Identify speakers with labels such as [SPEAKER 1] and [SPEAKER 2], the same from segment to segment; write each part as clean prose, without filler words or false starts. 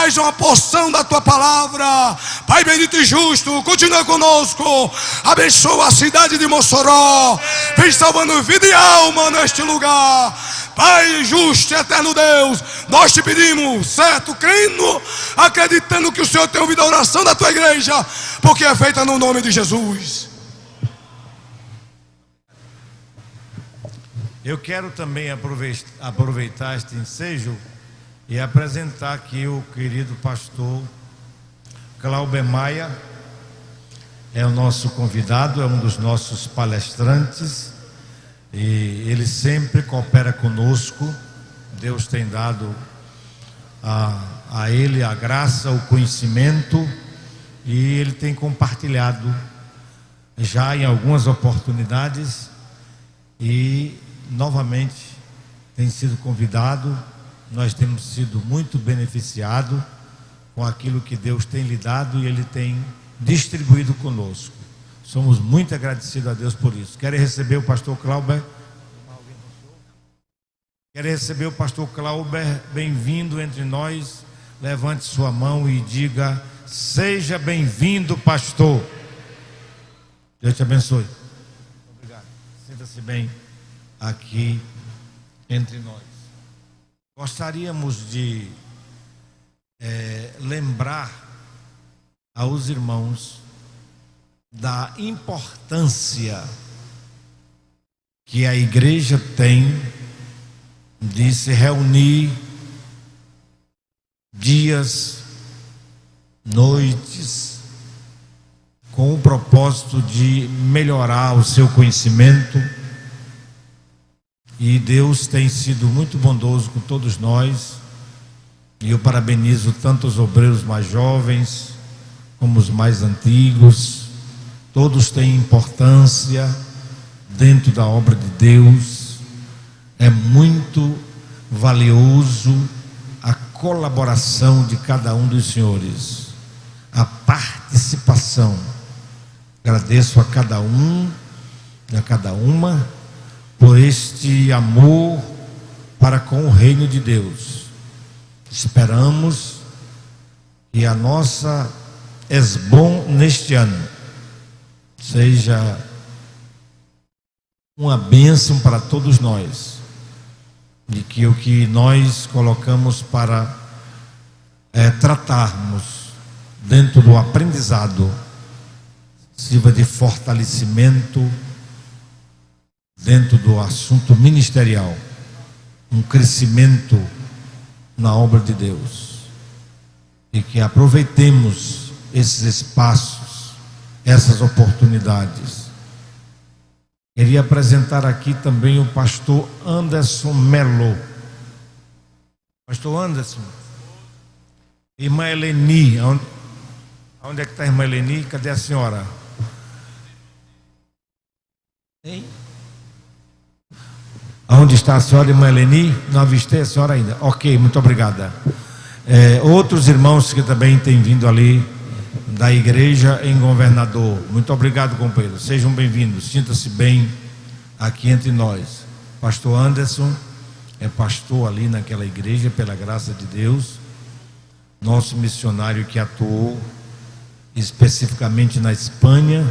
[SPEAKER 1] mais uma porção da tua palavra. Pai bendito e justo, continua conosco. Abençoa a cidade de Mossoró. Vem salvando vida e alma neste lugar. Pai justo e eterno Deus, nós te pedimos, certo, crendo, acreditando que o Senhor tem ouvido a oração da tua igreja, porque é feita no nome de Jesus.
[SPEAKER 2] Eu quero também aproveitar este ensejo e apresentar aqui o querido pastor Cláudio Maia. É o nosso convidado, é um dos nossos palestrantes, e ele sempre coopera conosco. Deus tem dado a ele a graça, o conhecimento, e ele tem compartilhado já em algumas oportunidades, e novamente tem sido convidado. Nós temos sido muito beneficiados com aquilo que Deus tem lhe dado e ele tem distribuído conosco. Somos muito agradecidos a Deus por isso. Querem receber o pastor Cláudio? Querem receber o pastor Cláudio? Bem-vindo entre nós. Levante sua mão e diga: seja bem-vindo, pastor. Deus te abençoe. Obrigado. Sinta-se bem aqui entre nós. Gostaríamos de lembrar aos irmãos da importância que a igreja tem de se reunir dias, noites, com o propósito de melhorar o seu conhecimento. E Deus tem sido muito bondoso com todos nós, e eu parabenizo tanto os obreiros mais jovens como os mais antigos. Todos têm importância dentro da obra de Deus. É muito valioso a colaboração de cada um dos senhores, a participação. Agradeço a cada um e a cada uma por este amor para com o reino de Deus. Esperamos que a nossa Esbom neste ano seja uma bênção para todos nós, de que o que nós colocamos para tratarmos dentro do aprendizado sirva de fortalecimento dentro do assunto ministerial, um crescimento na obra de Deus, e que aproveitemos esses espaços, essas oportunidades. Queria apresentar aqui também o pastor Anderson Melo. Pastor Anderson, irmã Eleni, onde é que está a irmã Eleni? Cadê a senhora? Hein? Onde está a senhora, irmã Eleni? Não avistei a senhora ainda. Ok, muito obrigada. Outros irmãos que também têm vindo ali da igreja em Governador. Muito obrigado, companheiro. Sejam bem-vindos. Sinta-se bem aqui entre nós. Pastor Anderson é pastor ali naquela igreja, pela graça de Deus. Nosso missionário que atuou especificamente na Espanha,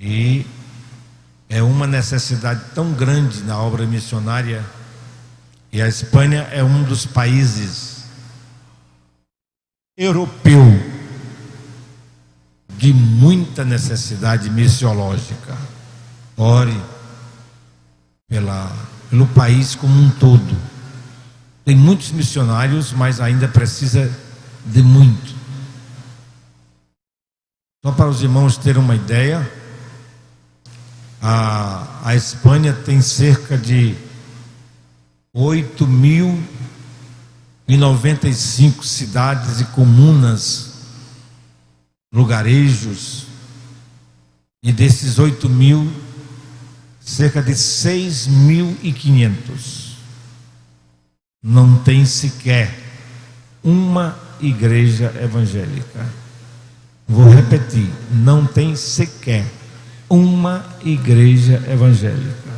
[SPEAKER 2] e é uma necessidade tão grande na obra missionária, e a Espanha é um dos países europeu de muita necessidade missiológica. Ore pelo país como um todo. Tem muitos missionários, mas ainda precisa de muito. Só para os irmãos terem uma ideia, a Espanha tem cerca de 8.095 cidades e comunas, lugarejos, e desses 8.000, cerca de 6.500 não tem sequer uma igreja evangélica. Vou repetir, não tem sequer uma igreja evangélica.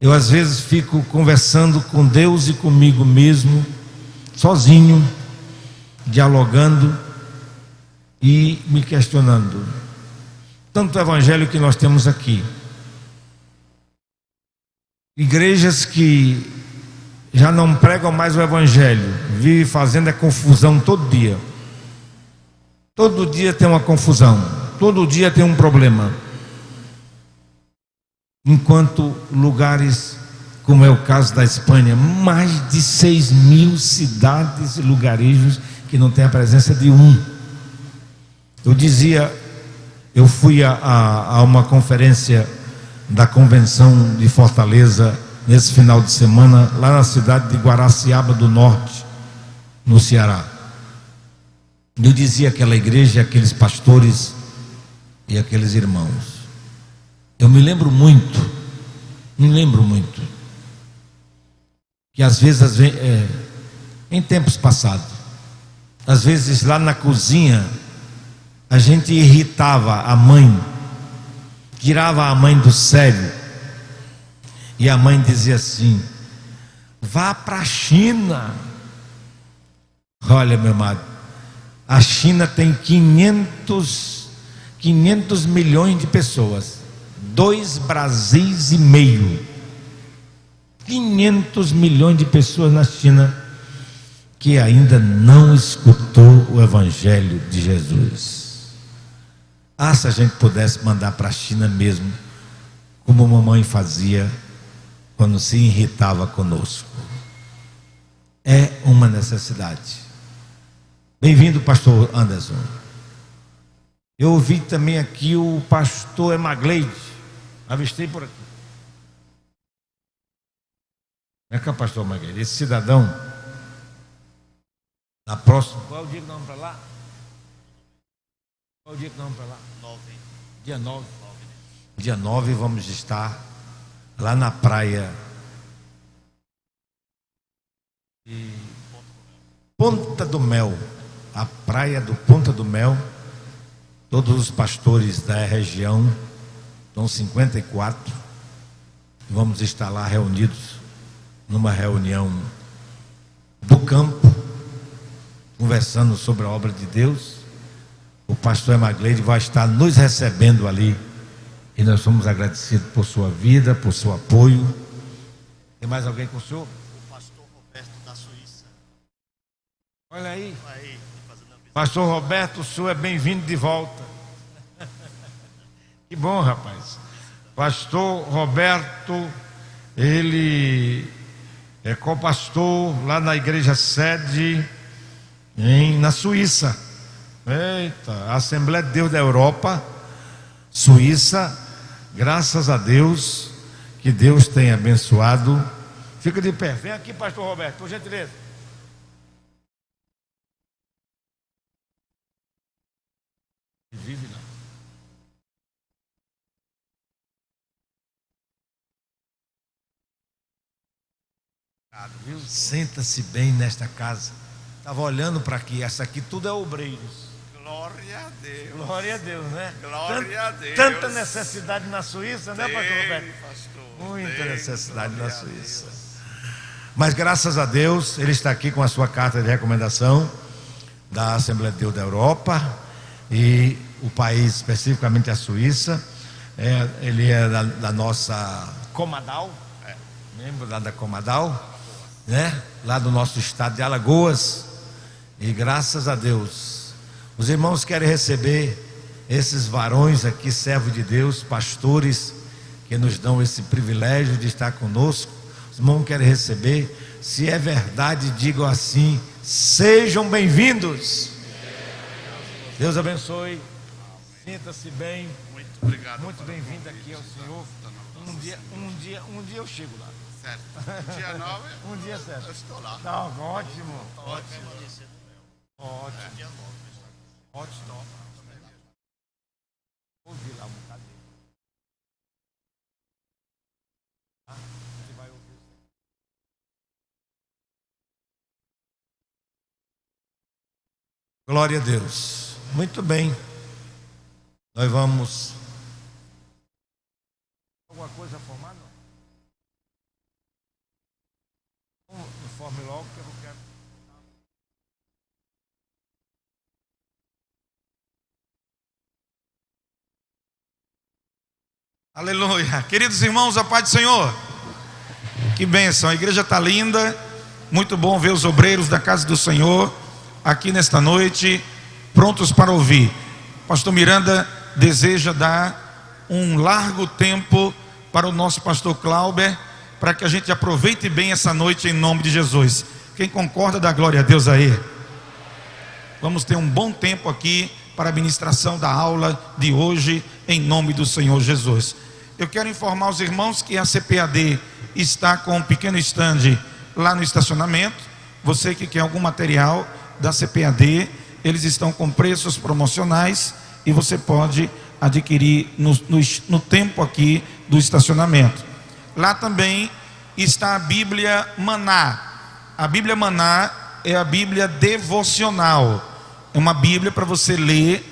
[SPEAKER 2] Eu às vezes fico conversando com Deus e comigo mesmo, sozinho, dialogando e me questionando. Tanto o evangelho que nós temos aqui. Igrejas que já não pregam mais o evangelho, vivem fazendo a confusão todo dia. Todo dia tem uma confusão, todo dia tem um problema. Enquanto lugares, como é o caso da Espanha, mais de 6.000 cidades e lugarejos que não tem a presença de um. Eu fui a uma conferência da convenção de Fortaleza nesse final de semana, lá na cidade de Guaraciaba do Norte, no Ceará. Eu dizia àquela igreja, aqueles pastores e aqueles irmãos, eu me lembro muito, que às vezes, em tempos passados, às vezes lá na cozinha, a gente irritava a mãe, tirava a mãe do sério, e a mãe dizia assim: vá para a China. Olha, meu amado, a China tem 500 milhões de pessoas, 2 Brasis e meio, 500 milhões de pessoas na China que ainda não escutou o evangelho de Jesus. Ah, se a gente pudesse mandar para a China mesmo, como a mamãe fazia quando se irritava conosco. É uma necessidade. Bem-vindo, pastor Anderson. Eu ouvi também aqui o pastor Emagleide. Avistei por aqui. Vem cá, pastor Emagleide. Esse cidadão, na próxima. Qual é o dia que nós vamos para lá? Qual é o dia que nós vamos para lá?
[SPEAKER 3] 9.
[SPEAKER 2] Dia 9. Dia 9 vamos estar lá na praia de Ponta do Mel, a praia do Ponta do Mel. Todos os pastores da região, são 54, vamos estar lá reunidos numa reunião do campo, conversando sobre a obra de Deus. O pastor Emagleide vai estar nos recebendo ali, e nós somos agradecidos por sua vida, por seu apoio. Tem mais alguém com o senhor?
[SPEAKER 3] O pastor Roberto da Suíça.
[SPEAKER 2] Olha aí.
[SPEAKER 3] Aí, fazendo a visita.
[SPEAKER 2] Pastor Roberto, o senhor é bem-vindo de volta. Que bom, rapaz. Pastor Roberto, ele é co-pastor lá na igreja sede na Suíça. Eita, a Assembleia de Deus da Europa, Suíça. Graças a Deus, que Deus tem abençoado. Fica de pé. Vem aqui, pastor Roberto, por gentileza. Vive não. Viu? Senta-se bem nesta casa. Estava olhando para aqui. Essa aqui tudo é obreiros.
[SPEAKER 3] Glória a Deus.
[SPEAKER 2] Glória a Deus, né?
[SPEAKER 3] Glória a Deus.
[SPEAKER 2] Tanta necessidade na Suíça, né, pastor Roberto?
[SPEAKER 3] Pastor,
[SPEAKER 2] Muita
[SPEAKER 3] tem.
[SPEAKER 2] necessidade na
[SPEAKER 3] Glória a
[SPEAKER 2] Suíça.
[SPEAKER 3] Deus.
[SPEAKER 2] Mas graças a Deus, ele está aqui com a sua carta de recomendação da Assembleia de Deus da Europa, e o país, especificamente a Suíça. Ele é da nossa Comadal, membro lá da Comadal, né? Lá do nosso estado de Alagoas. E graças a Deus, os irmãos querem receber esses varões aqui, servos de Deus, pastores, que nos dão esse privilégio de estar conosco. Os irmãos querem receber. Se é verdade, digam assim: sejam bem-vindos. Deus abençoe. Sinta-se bem.
[SPEAKER 3] Muito obrigado.
[SPEAKER 2] Muito bem-vindo aqui ao Senhor. Um dia eu chego lá.
[SPEAKER 3] Certo. Dia 9.
[SPEAKER 2] Um dia certo.
[SPEAKER 3] Eu estou lá.
[SPEAKER 2] Não, ótimo. Ótimo.
[SPEAKER 3] Dia 9.
[SPEAKER 2] Ótimo. Ouvi lá um bocado. Você vai ouvir. Glória a Deus. Muito bem. Nós vamos. Alguma coisa a formar, não? Informe logo que eu quero.
[SPEAKER 4] Aleluia. Queridos irmãos, a paz do Senhor. Que bênção, a igreja está linda. Muito bom ver os obreiros da casa do Senhor aqui nesta noite, prontos para ouvir. Pastor Miranda deseja dar um largo tempo para o nosso pastor Clauber, para que a gente aproveite bem essa noite em nome de Jesus. Quem concorda, dá glória a Deus aí. Vamos ter um bom tempo aqui para a ministração da aula de hoje em nome do Senhor Jesus. Eu quero informar os irmãos que a CPAD está com um pequeno stand lá no estacionamento. Você que quer algum material da CPAD, eles estão com preços promocionais e você pode adquirir no tempo aqui do estacionamento. Lá também está a Bíblia Maná. A Bíblia Maná é a Bíblia devocional. É uma Bíblia para você ler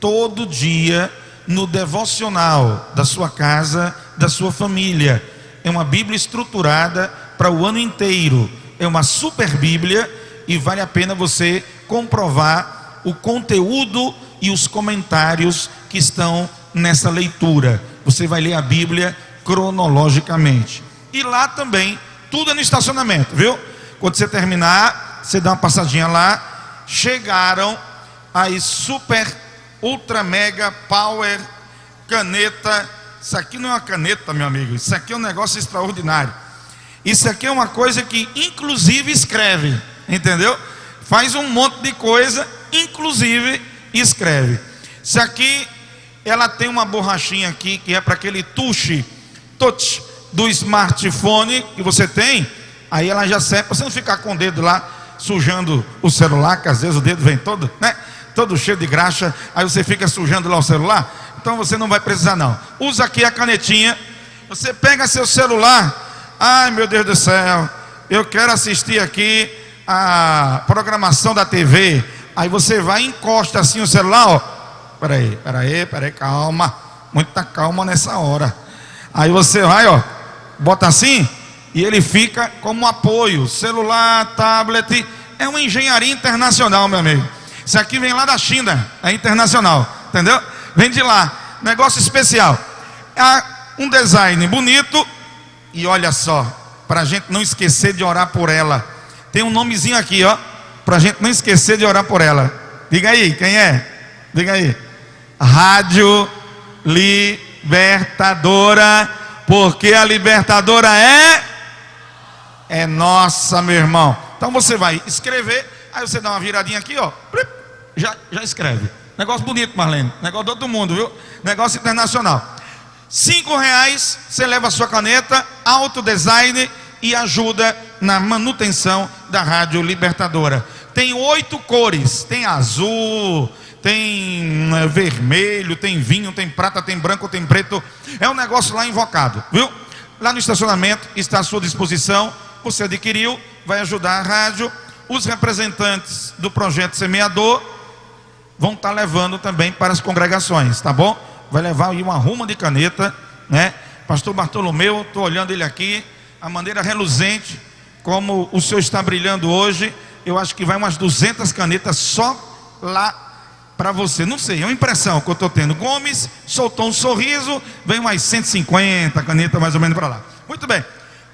[SPEAKER 4] todo dia no devocional da sua casa, da sua família. É uma Bíblia estruturada para o ano inteiro. É uma super Bíblia e vale a pena você comprovar o conteúdo e os comentários que estão nessa leitura. Você vai ler a Bíblia cronologicamente. E lá também, tudo é no estacionamento, viu? Quando você terminar, você dá uma passadinha lá. Chegaram as super ultra mega power caneta. Isso aqui não é uma caneta, meu amigo, isso aqui é um negócio extraordinário. Isso aqui é uma coisa que inclusive escreve, entendeu? Faz um monte de coisa, inclusive escreve. Isso aqui, ela tem uma borrachinha aqui que é para aquele touch do smartphone que você tem. Aí ela já serve para você não ficar com o dedo lá sujando o celular, que às vezes o dedo vem todo, né? Todo cheio de graxa, aí você fica sujando lá o celular. Então você não vai precisar não. Usa aqui a canetinha. Você pega seu celular. Ai meu Deus do céu, eu quero assistir aqui a programação da TV. Aí você vai e encosta assim o celular, ó. Peraí, calma. Muita calma nessa hora. Aí você vai, ó, bota assim e ele fica como apoio. Celular, tablet, é uma engenharia internacional, meu amigo. Isso aqui vem lá da China, é internacional, entendeu? Vem de lá, negócio especial. Um design bonito. E olha só, para a gente não esquecer de orar por ela. Tem um nomezinho aqui, ó, para a gente não esquecer de orar por ela. Diga aí, quem é? Diga aí. Rádio Libertadora, porque a Libertadora é nossa, meu irmão. Então você vai escrever, aí você dá uma viradinha aqui, ó, já escreve. Negócio bonito, Marlene, negócio de todo mundo, viu? Negócio internacional. R$5 você leva a sua caneta, alto design e ajuda na manutenção da Rádio Libertadora. Tem 8 cores, tem azul, tem vermelho, tem vinho, tem prata, tem branco, tem preto. É um negócio lá invocado, viu? Lá no estacionamento está à sua disposição. Você adquiriu, vai ajudar a rádio. Os representantes do projeto Semeador vão estar levando também para as congregações, tá bom? Vai levar aí uma ruma de caneta, né? Pastor Bartolomeu, estou olhando ele aqui, a maneira reluzente como o senhor está brilhando hoje. Eu acho que vai umas 200 canetas só lá para você. Não sei, é uma impressão que eu estou tendo. Gomes soltou um sorriso, vem umas 150 canetas mais ou menos para lá. Muito bem,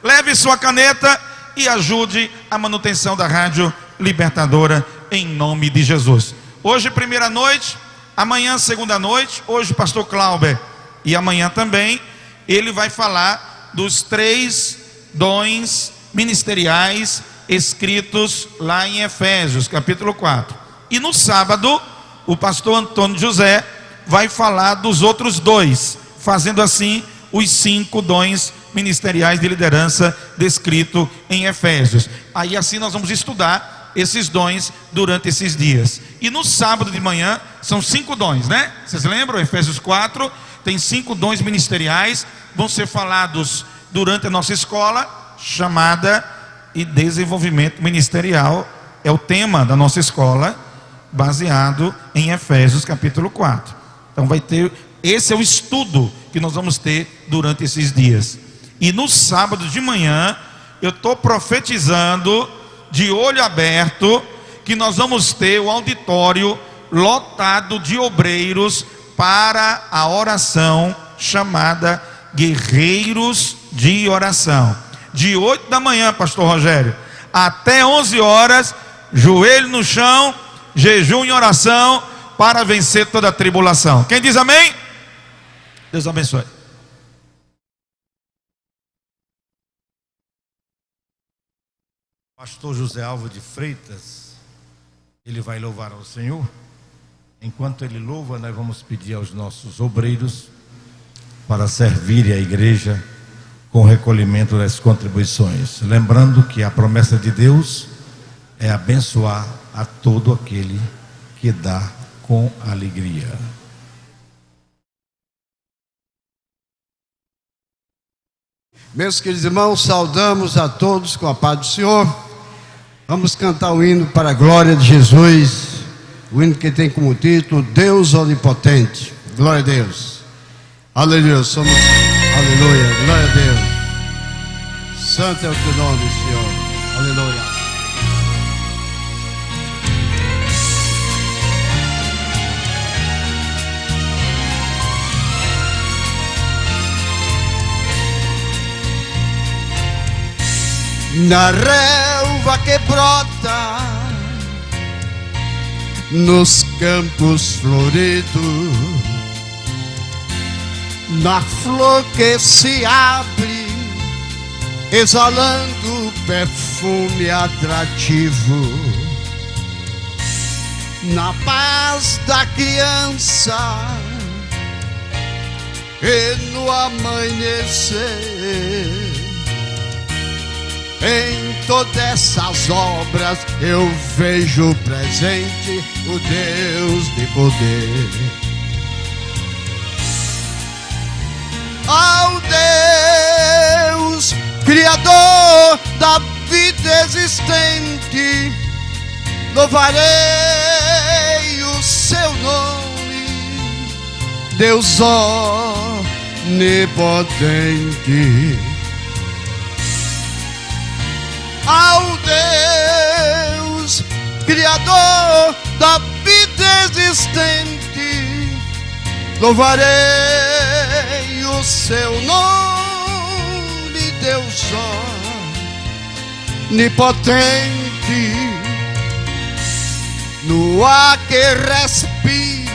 [SPEAKER 4] leve sua caneta e ajude a manutenção da Rádio Libertadora em nome de Jesus. Hoje primeira noite, amanhã segunda noite. Hoje o pastor Clauber e amanhã também ele vai falar dos 3 dons ministeriais escritos lá em Efésios capítulo 4. E no sábado o pastor Antônio José vai falar dos outros 2, fazendo assim os 5 dons ministeriais de liderança descrito em Efésios. Aí assim nós vamos estudar esses dons durante esses dias. E no sábado de manhã são 5 dons, né? Vocês lembram? Efésios 4 tem 5 dons ministeriais, vão ser falados durante a nossa escola, chamada e desenvolvimento ministerial. É o tema da nossa escola, baseado em Efésios capítulo 4. Então vai ter, esse é o estudo que nós vamos ter durante esses dias. E no sábado de manhã eu estou profetizando de olho aberto que nós vamos ter o auditório lotado de obreiros para a oração chamada guerreiros de oração. De 8 da manhã, pastor Rogério, até 11 horas, joelho no chão, jejum e oração para vencer toda a tribulação. Quem diz amém? Deus abençoe.
[SPEAKER 2] Pastor José Alvo de Freitas, ele vai louvar ao Senhor. Enquanto ele louva, nós vamos pedir aos nossos obreiros para servirem a igreja com o recolhimento das contribuições. Lembrando que a promessa de Deus é abençoar a todo aquele que dá com alegria.
[SPEAKER 5] Meus queridos irmãos, saudamos a todos com a paz do Senhor. Vamos cantar o hino para a glória de Jesus, o hino que tem como título Deus Onipotente. Glória a Deus. Aleluia, somos, aleluia, glória a Deus. Santo é o teu nome, Senhor. Aleluia. Na relva que brota, nos campos floridos, na flor que se abre, exalando perfume atrativo, na paz da criança e no amanhecer. Em todas essas obras eu vejo presente o Deus de poder. Ao Deus, Criador da vida existente, louvarei o seu nome, Deus onipotente. Ao Deus, Criador da vida existente, louvarei o seu nome, Deus onipotente. No ar que respiro,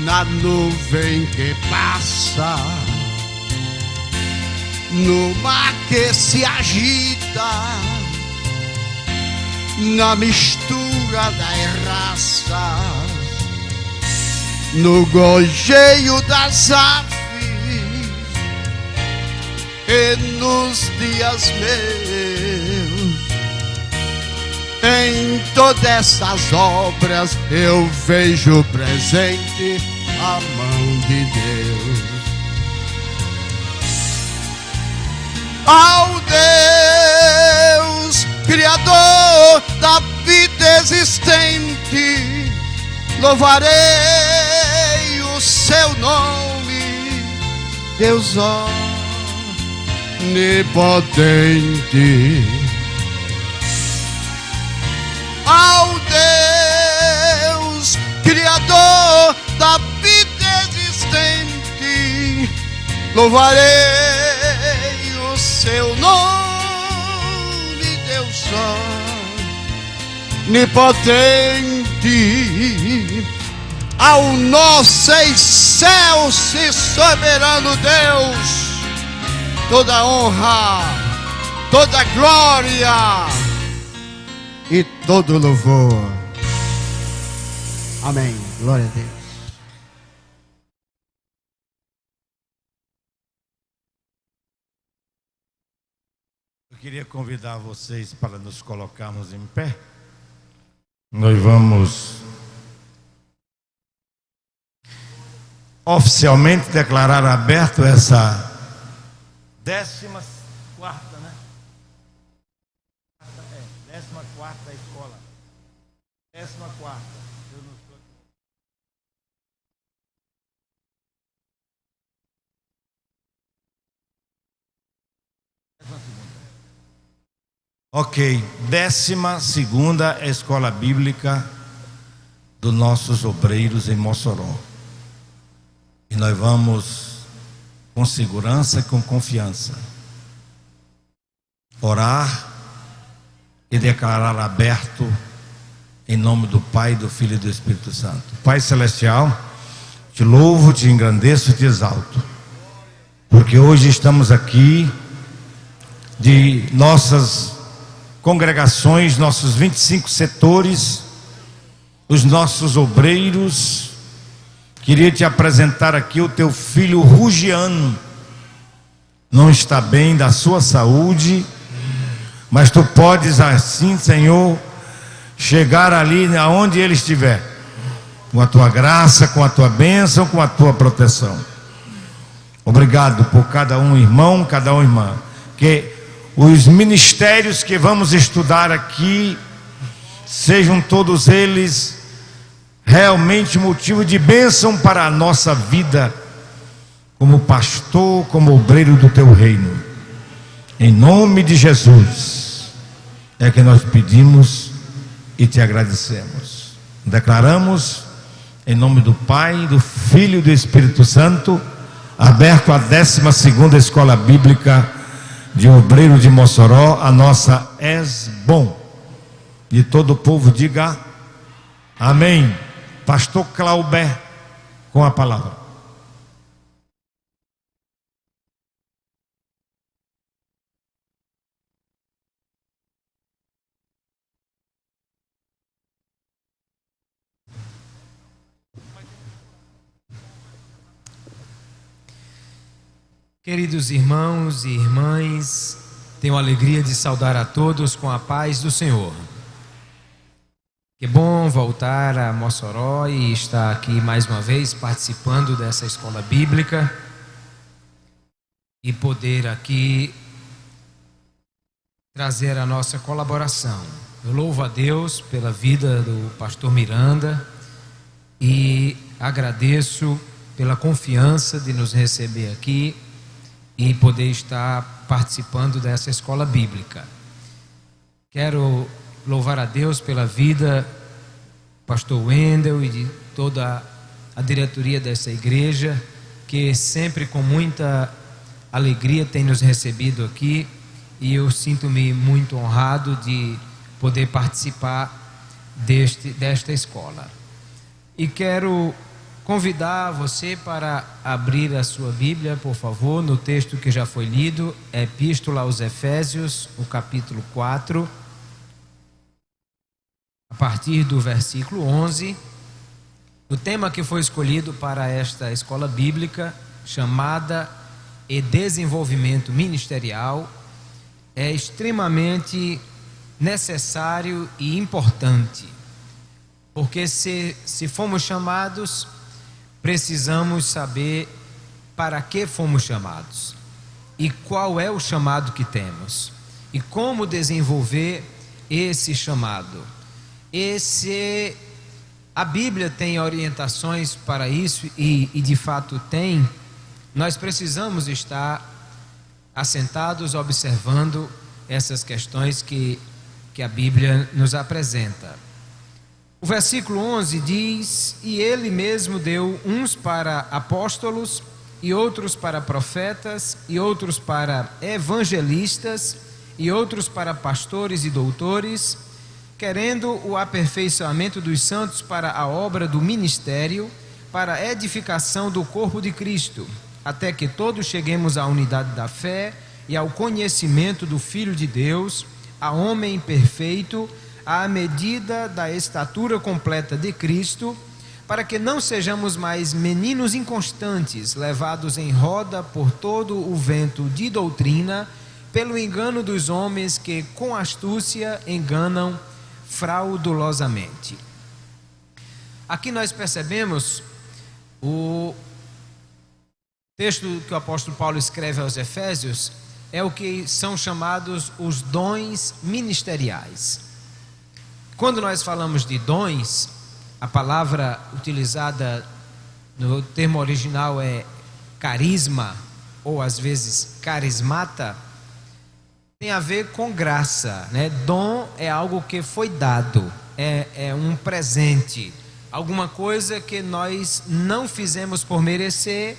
[SPEAKER 5] na nuvem que passa, no mar que se agita, na mistura das raças, no gorjeio das aves e nos dias meus. Em todas essas obras eu vejo presente a mão de Deus. Ao Deus, Criador da vida existente, louvarei o seu nome, Deus onipotente. Ao Deus, Criador da vida existente, louvarei seu nome, Deus onipotente. Ao nosso excelso e soberano Deus, toda honra, toda glória e todo louvor. Amém. Glória a Deus.
[SPEAKER 2] Eu queria convidar vocês para nos colocarmos em pé. Nós vamos oficialmente declarar aberto essa 14ª, né? 14ª escola. 14ª. Ok, 12ª escola bíblica dos nossos obreiros em Mossoró. E nós vamos, com segurança e com confiança, orar e declarar aberto em nome do Pai, do Filho e do Espírito Santo. Pai Celestial, te louvo, te engrandeço e te exalto, porque hoje estamos aqui de nossas congregações, nossos 25 setores, os nossos obreiros. Queria te apresentar aqui o teu filho Rugiano. Não está bem da sua saúde, mas tu podes assim, Senhor, chegar ali aonde ele estiver, com a tua graça, com a tua bênção, com a tua proteção. Obrigado por cada um irmão, cada uma irmã, que os ministérios que vamos estudar aqui sejam todos eles realmente motivo de bênção para a nossa vida, como pastor, como obreiro do teu reino. Em nome de Jesus é que nós pedimos e te agradecemos. Declaramos em nome do Pai, do Filho e do Espírito Santo, aberto a 12ª Escola Bíblica de Obreiro de Mossoró, a nossa ESBOM. E todo o povo diga amém. Pastor Clauber, com a palavra.
[SPEAKER 6] Queridos irmãos e irmãs, tenho a alegria de saudar a todos com a paz do Senhor. Que bom voltar a Mossoró e estar aqui mais uma vez participando dessa escola bíblica e poder aqui trazer a nossa colaboração. Eu louvo a Deus pela vida do pastor Miranda e agradeço pela confiança de nos receber aqui e poder estar participando dessa escola bíblica. Quero louvar a Deus pela vida do pastor Wendel e de toda a diretoria dessa igreja, que sempre com muita alegria tem nos recebido aqui, e eu sinto-me muito honrado de poder participar desta escola. E quero convidar você para abrir a sua Bíblia, por favor, no texto que já foi lido, Epístola aos Efésios, o capítulo 4, a partir do versículo 11. O tema que foi escolhido para esta escola bíblica, chamada E Desenvolvimento Ministerial, é extremamente necessário e importante, porque se fomos chamados, precisamos saber para que fomos chamados e qual é o chamado que temos e como desenvolver esse chamado. A Bíblia tem orientações para isso e de fato tem. Nós precisamos estar assentados observando essas questões que a Bíblia nos apresenta. O versículo 11 diz: e ele mesmo deu uns para apóstolos, e outros para profetas, e outros para evangelistas, e outros para pastores e doutores, querendo o aperfeiçoamento dos santos para a obra do ministério, para a edificação do corpo de Cristo, até que todos cheguemos à unidade da fé e ao conhecimento do Filho de Deus, a homem perfeito, à medida da estatura completa de Cristo, para que não sejamos mais meninos inconstantes, levados em roda por todo o vento de doutrina, pelo engano dos homens que com astúcia enganam fraudulosamente. Aqui nós percebemos o texto que o apóstolo Paulo escreve aos Efésios, é o que são chamados os dons ministeriais. Quando nós falamos de dons, a palavra utilizada no termo original é carisma, ou às vezes carismata, tem a ver com graça, né? Dom é algo que foi dado, é um presente, alguma coisa que nós não fizemos por merecer,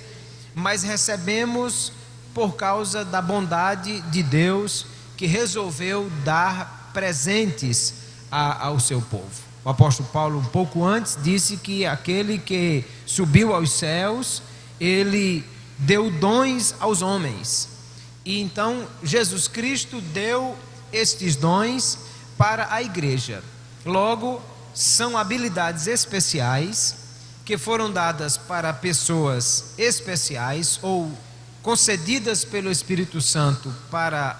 [SPEAKER 6] mas recebemos por causa da bondade de Deus, que resolveu dar presentes ao seu povo. O apóstolo Paulo, um pouco antes, disse que aquele que subiu aos céus, ele deu dons aos homens. E então Jesus Cristo deu estes dons para a igreja. Logo, são habilidades especiais que foram dadas para pessoas especiais ou concedidas pelo Espírito Santo para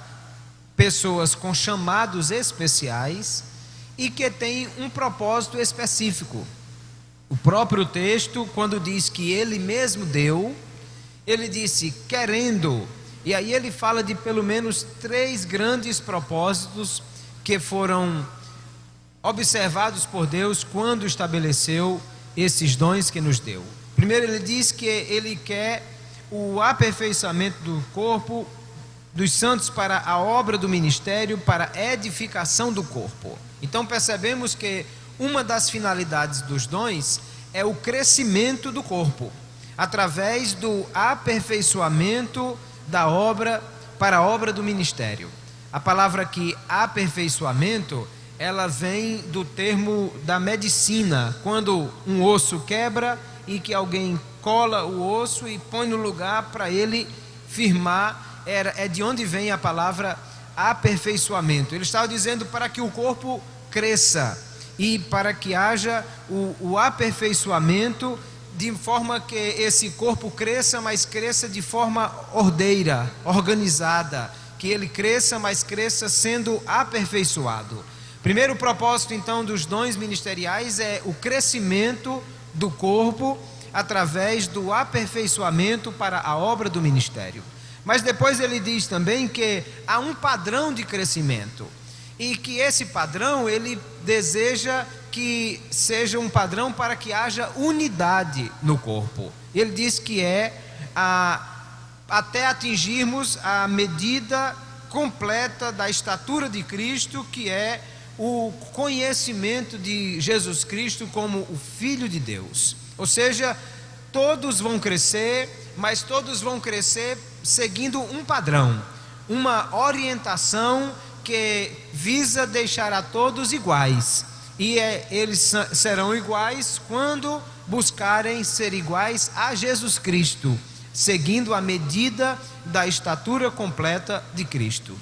[SPEAKER 6] pessoas com chamados especiais e que têm um propósito específico. O próprio texto, quando diz que ele mesmo deu, ele disse querendo, e aí ele fala de pelo menos 3 grandes propósitos que foram observados por Deus quando estabeleceu esses dons que nos deu. Primeiro, ele diz que ele quer o aperfeiçoamento do corpo dos santos para a obra do ministério, para a edificação do corpo. Então percebemos que uma das finalidades dos dons é o crescimento do corpo, através do aperfeiçoamento da obra para a obra do ministério. A palavra aqui, aperfeiçoamento, ela vem do termo da medicina, quando um osso quebra e que alguém cola o osso e põe no lugar para ele firmar, é de onde vem a palavra aperfeiçoamento. Ele estava dizendo para que o corpo cresça e para que haja o aperfeiçoamento de forma que esse corpo cresça, mas cresça de forma ordeira, organizada, que ele cresça, mas cresça sendo aperfeiçoado. Primeiro propósito então dos dons ministeriais é o crescimento do corpo através do aperfeiçoamento para a obra do ministério. Mas depois ele diz também que há um padrão de crescimento e que esse padrão ele deseja que seja um padrão para que haja unidade no corpo. Ele diz que até atingirmos a medida completa da estatura de Cristo, que é o conhecimento de Jesus Cristo como o Filho de Deus. Ou seja, todos vão crescer, mas todos vão crescer seguindo um padrão, uma orientação que visa deixar a todos iguais. E eles serão iguais quando buscarem ser iguais a Jesus Cristo, seguindo a medida da estatura completa de Cristo.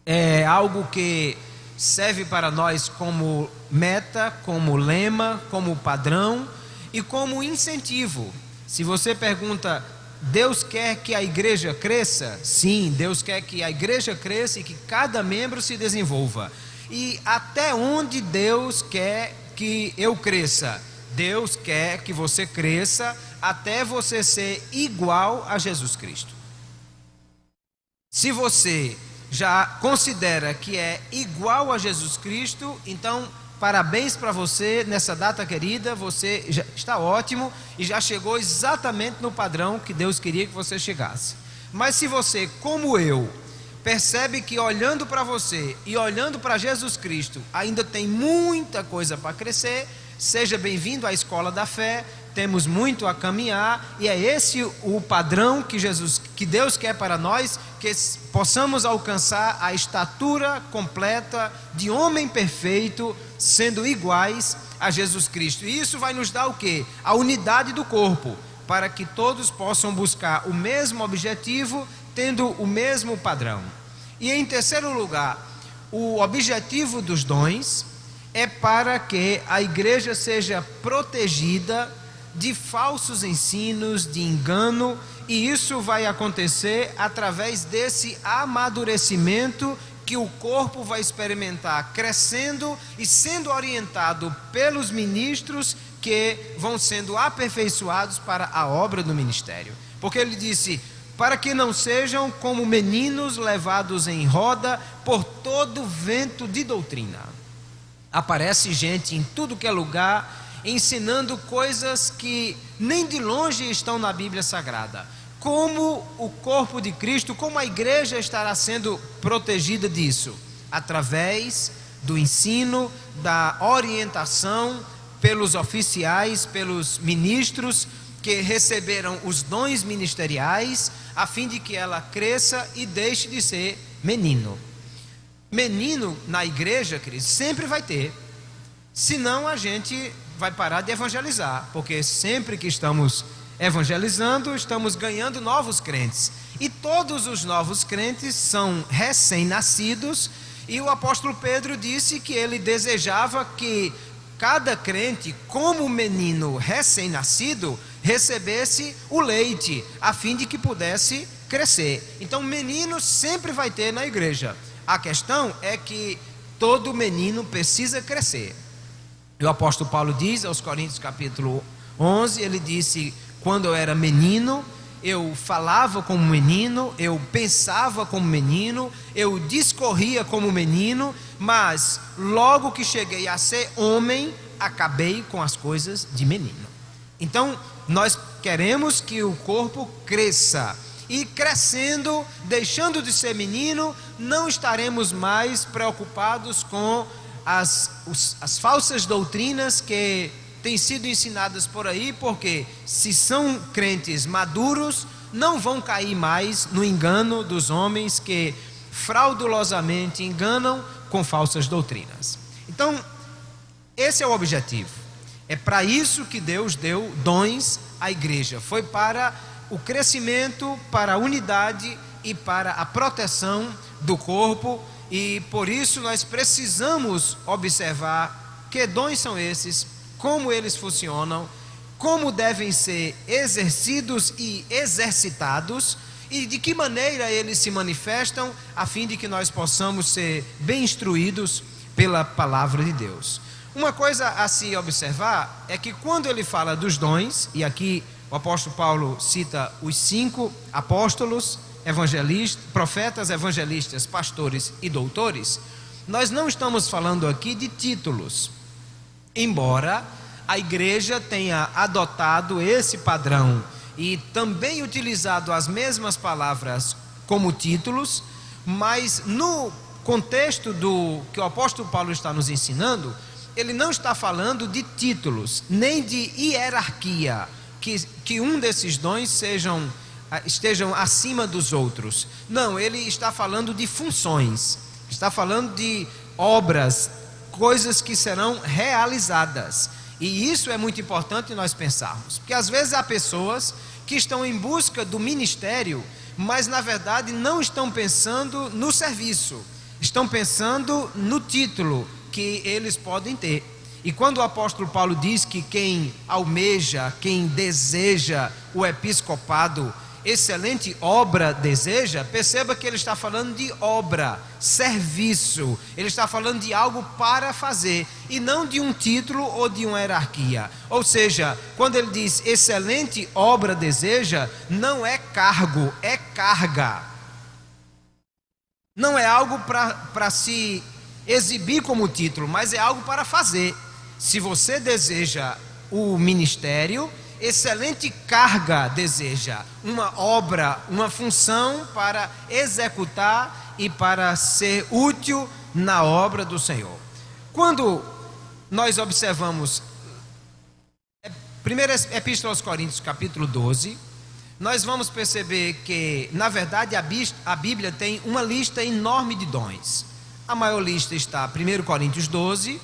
[SPEAKER 6] É algo que serve para nós como meta, como lema, como padrão e como incentivo. Se você pergunta, Deus quer que a igreja cresça? Sim, Deus quer que a igreja cresça e que cada membro se desenvolva. E até onde Deus quer que eu cresça? Deus quer que você cresça até você ser igual a Jesus Cristo. Se você já considera que é igual a Jesus Cristo, então parabéns para você nessa data querida, você já está ótimo e já chegou exatamente no padrão que Deus queria que você chegasse. Mas se você, como eu, percebe que olhando para você e olhando para Jesus Cristo ainda tem muita coisa para crescer, seja bem-vindo à escola da fé. Temos muito a caminhar e é esse o padrão que Deus quer para nós, que possamos alcançar a estatura completa de homem perfeito, sendo iguais a Jesus Cristo. E isso vai nos dar o quê? A unidade do corpo, para que todos possam buscar o mesmo objetivo, tendo o mesmo padrão. E em terceiro lugar, o objetivo dos dons é para que a igreja seja protegida de falsos ensinos, de engano, e isso vai acontecer através desse amadurecimento que o corpo vai experimentar, crescendo e sendo orientado pelos ministros que vão sendo aperfeiçoados para a obra do ministério. Porque ele disse, para que não sejam como meninos levados em roda por todo vento de doutrina. Aparece gente em tudo que é lugar, ensinando coisas que nem de longe estão na Bíblia Sagrada. Como o corpo de Cristo, como a igreja estará sendo protegida disso? Através do ensino, da orientação pelos oficiais, pelos ministros que receberam os dons ministeriais, a fim de que ela cresça e deixe de ser menino. Menino na igreja, queridos, sempre vai ter, senão a gente vai parar de evangelizar, porque sempre que estamos evangelizando, estamos ganhando novos crentes, e todos os novos crentes são recém-nascidos, e o apóstolo Pedro disse que ele desejava que cada crente, como menino recém-nascido, recebesse o leite, a fim de que pudesse crescer. Então, menino sempre vai ter na igreja. A questão é que todo menino precisa crescer. E o apóstolo Paulo diz aos Coríntios capítulo 11, ele disse: quando eu era menino, eu falava como menino, eu pensava como menino, eu discorria como menino, mas logo que cheguei a ser homem, acabei com as coisas de menino. Então, nós queremos que o corpo cresça, e crescendo, deixando de ser menino, não estaremos mais preocupados com as falsas doutrinas que têm sido ensinadas por aí, porque se são crentes maduros, não vão cair mais no engano dos homens que fraudulosamente enganam com falsas doutrinas. Então, esse é o objetivo. É para isso que Deus deu dons à igreja. Foi para o crescimento, para a unidade e para a proteção do corpo. E por isso nós precisamos observar que dons são esses, como eles funcionam, como devem ser exercidos e exercitados, e de que maneira eles se manifestam, a fim de que nós possamos ser bem instruídos pela palavra de Deus. Uma coisa a se observar é que quando ele fala dos dons, e aqui o apóstolo Paulo cita os 5 apóstolos, evangelistas, profetas, evangelistas, pastores e doutores, nós não estamos falando aqui de títulos, embora a igreja tenha adotado esse padrão e também utilizado as mesmas palavras como títulos, mas no contexto do que o apóstolo Paulo está nos ensinando, ele não está falando de títulos, nem de hierarquia, que um desses dons estejam acima dos outros. Não, ele está falando de funções, está falando de obras, coisas que serão realizadas. E isso é muito importante nós pensarmos, porque às vezes há pessoas que estão em busca do ministério, mas na verdade não estão pensando no serviço, estão pensando no título que eles podem ter. E quando o apóstolo Paulo diz que quem almeja, quem deseja o episcopado, excelente obra deseja, perceba que ele está falando de obra, serviço, ele está falando de algo para fazer, e não de um título ou de uma hierarquia. Ou seja, quando ele diz excelente obra deseja, não é cargo, é carga. Não é algo para se exibir como título, mas é algo para fazer. Se você deseja o ministério, excelente carga deseja, uma obra, uma função para executar e para ser útil na obra do Senhor. Quando nós observamos primeira Epístola aos Coríntios, capítulo 12, nós vamos perceber que, na verdade, a Bíblia tem uma lista enorme de dons. A maior lista está 1 Coríntios 12,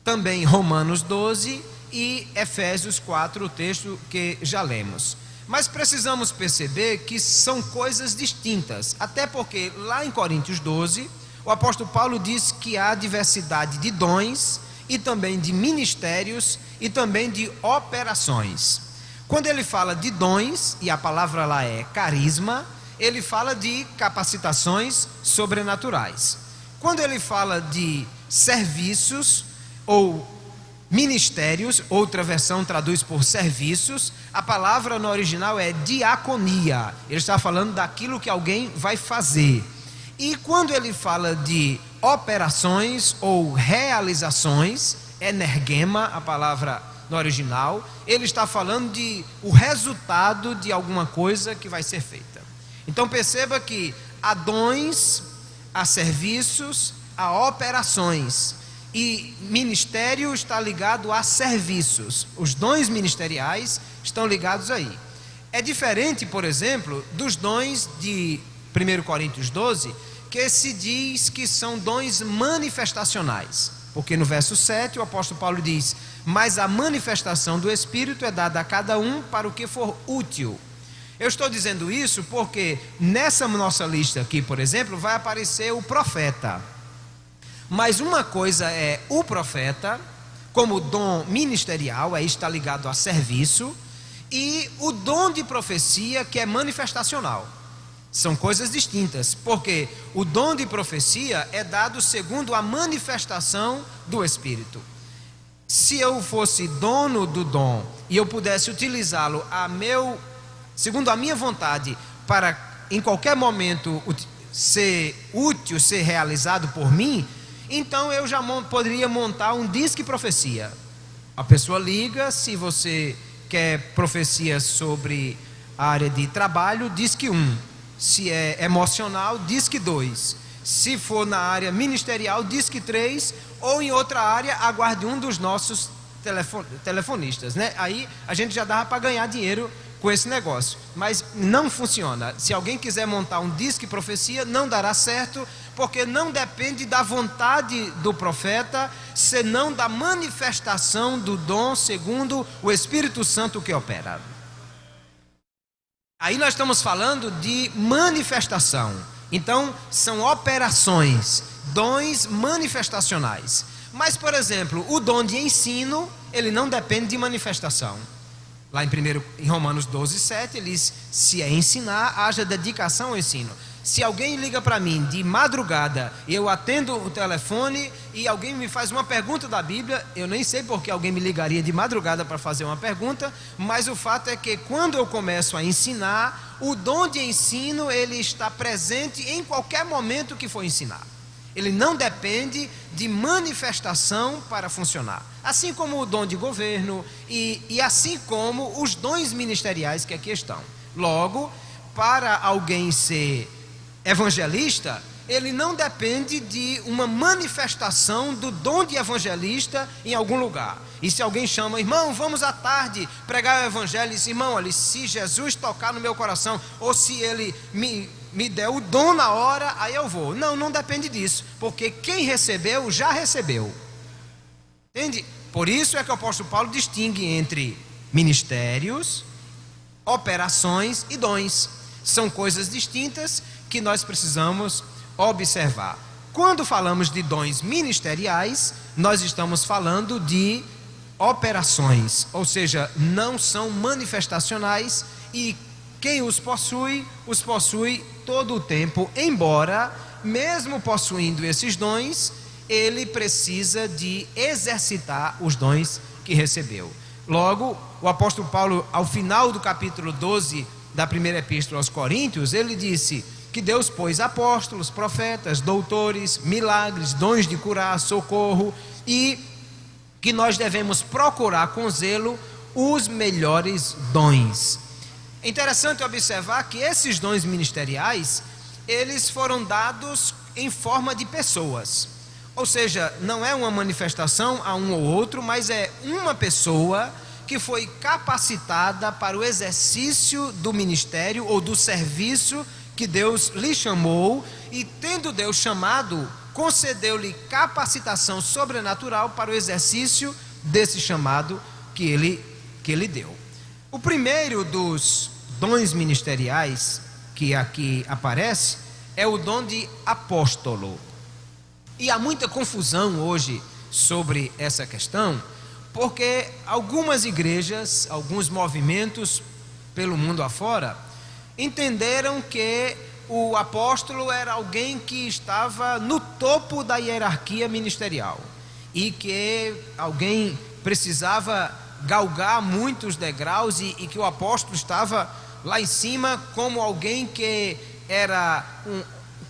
[SPEAKER 6] também Romanos 12 e Efésios 4, o texto que já lemos. Mas precisamos perceber que são coisas distintas, até porque lá em Coríntios 12, o apóstolo Paulo diz que há diversidade de dons e também de ministérios e também de operações. Quando ele fala de dons, e a palavra lá é carisma, ele fala de capacitações sobrenaturais. Quando ele fala de serviços ou ministérios, outra versão traduz por serviços, a palavra no original é diaconia. Ele está falando daquilo que alguém vai fazer. E quando ele fala de operações ou realizações, energema, a palavra no original, ele está falando de o resultado de alguma coisa que vai ser feita. Então perceba que há dons, há serviços, há operações. E ministério está ligado a serviços. Os dons ministeriais estão ligados aí. É diferente, por exemplo, dos dons de 1 Coríntios 12, que se diz que são dons manifestacionais. Porque no verso 7 o apóstolo Paulo diz: mas a manifestação do Espírito é dada a cada um para o que for útil. Eu estou dizendo isso porque nessa nossa lista aqui, por exemplo, vai aparecer o profeta. Mas uma coisa é o profeta, como dom ministerial, aí está ligado a serviço, e o dom de profecia, que é manifestacional. São coisas distintas, porque o dom de profecia é dado segundo a manifestação do Espírito. Se eu fosse dono do dom e eu pudesse utilizá-lo segundo a minha vontade, para em qualquer momento ser útil, ser realizado por mim, então eu já poderia montar um disque profecia. A pessoa liga, se você quer profecia sobre a área de trabalho, disque 1. Se é emocional, disque 2. Se for na área ministerial, disque 3. Ou em outra área, aguarde um dos nossos telefonistas, né? Aí a gente já dava para ganhar dinheiro com esse negócio, mas não funciona. Se alguém quiser montar um disque profecia, não dará certo, porque não depende da vontade do profeta, senão da manifestação do dom segundo o Espírito Santo que opera. Aí nós estamos falando de manifestação. Então são operações, dons manifestacionais. Mas, por exemplo, o dom de ensino, ele não depende de manifestação. Lá em Romanos 12, 7, ele diz: se é ensinar, haja dedicação ao ensino. Se alguém liga para mim de madrugada, eu atendo o telefone e alguém me faz uma pergunta da Bíblia, eu nem sei porque alguém me ligaria de madrugada para fazer uma pergunta, mas o fato é que quando eu começo a ensinar, o dom de ensino, ele está presente em qualquer momento que for ensinar. Ele não depende de manifestação para funcionar. Assim como o dom de governo e assim como os dons ministeriais que aqui estão. Logo, para alguém ser evangelista, ele não depende de uma manifestação do dom de evangelista em algum lugar. E se alguém chama: irmão, vamos à tarde pregar o evangelho, e diz: irmão, olha, se Jesus tocar no meu coração, ou se ele me der o dom na hora, aí eu vou. Não depende disso, porque quem recebeu, já recebeu. Entende? Por isso é que o apóstolo Paulo distingue entre ministérios, operações e dons. São coisas distintas que nós precisamos observar. Quando falamos de dons ministeriais, nós estamos falando de operações, ou seja, não são manifestacionais, e quem os possui todo o tempo, embora, mesmo possuindo esses dons, ele precisa de exercitar os dons que recebeu. Logo, o apóstolo Paulo, ao final do capítulo 12 da primeira epístola aos Coríntios, ele disse que Deus pôs apóstolos, profetas, doutores, milagres, dons de curar, socorro, e que nós devemos procurar com zelo os melhores dons. É interessante observar que esses dons ministeriais, eles foram dados em forma de pessoas. Ou seja, não é uma manifestação a um ou outro, mas é uma pessoa que foi capacitada para o exercício do ministério ou do serviço que Deus lhe chamou, e tendo Deus chamado, concedeu-lhe capacitação sobrenatural para o exercício desse chamado que ele deu. O primeiro dos dons ministeriais que aqui aparece é o dom de apóstolo. E há muita confusão hoje sobre essa questão, porque algumas igrejas, alguns movimentos pelo mundo afora, entenderam que o apóstolo era alguém que estava no topo da hierarquia ministerial e que alguém precisava galgar muitos degraus e que o apóstolo estava lá em cima como alguém que era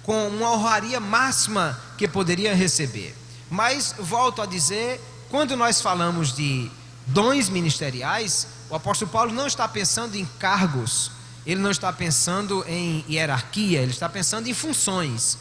[SPEAKER 6] com uma honraria máxima que poderia receber. Mas, volto a dizer, quando nós falamos de dons ministeriais, o apóstolo Paulo não está pensando em cargos, ele não está pensando em hierarquia, ele está pensando em funções.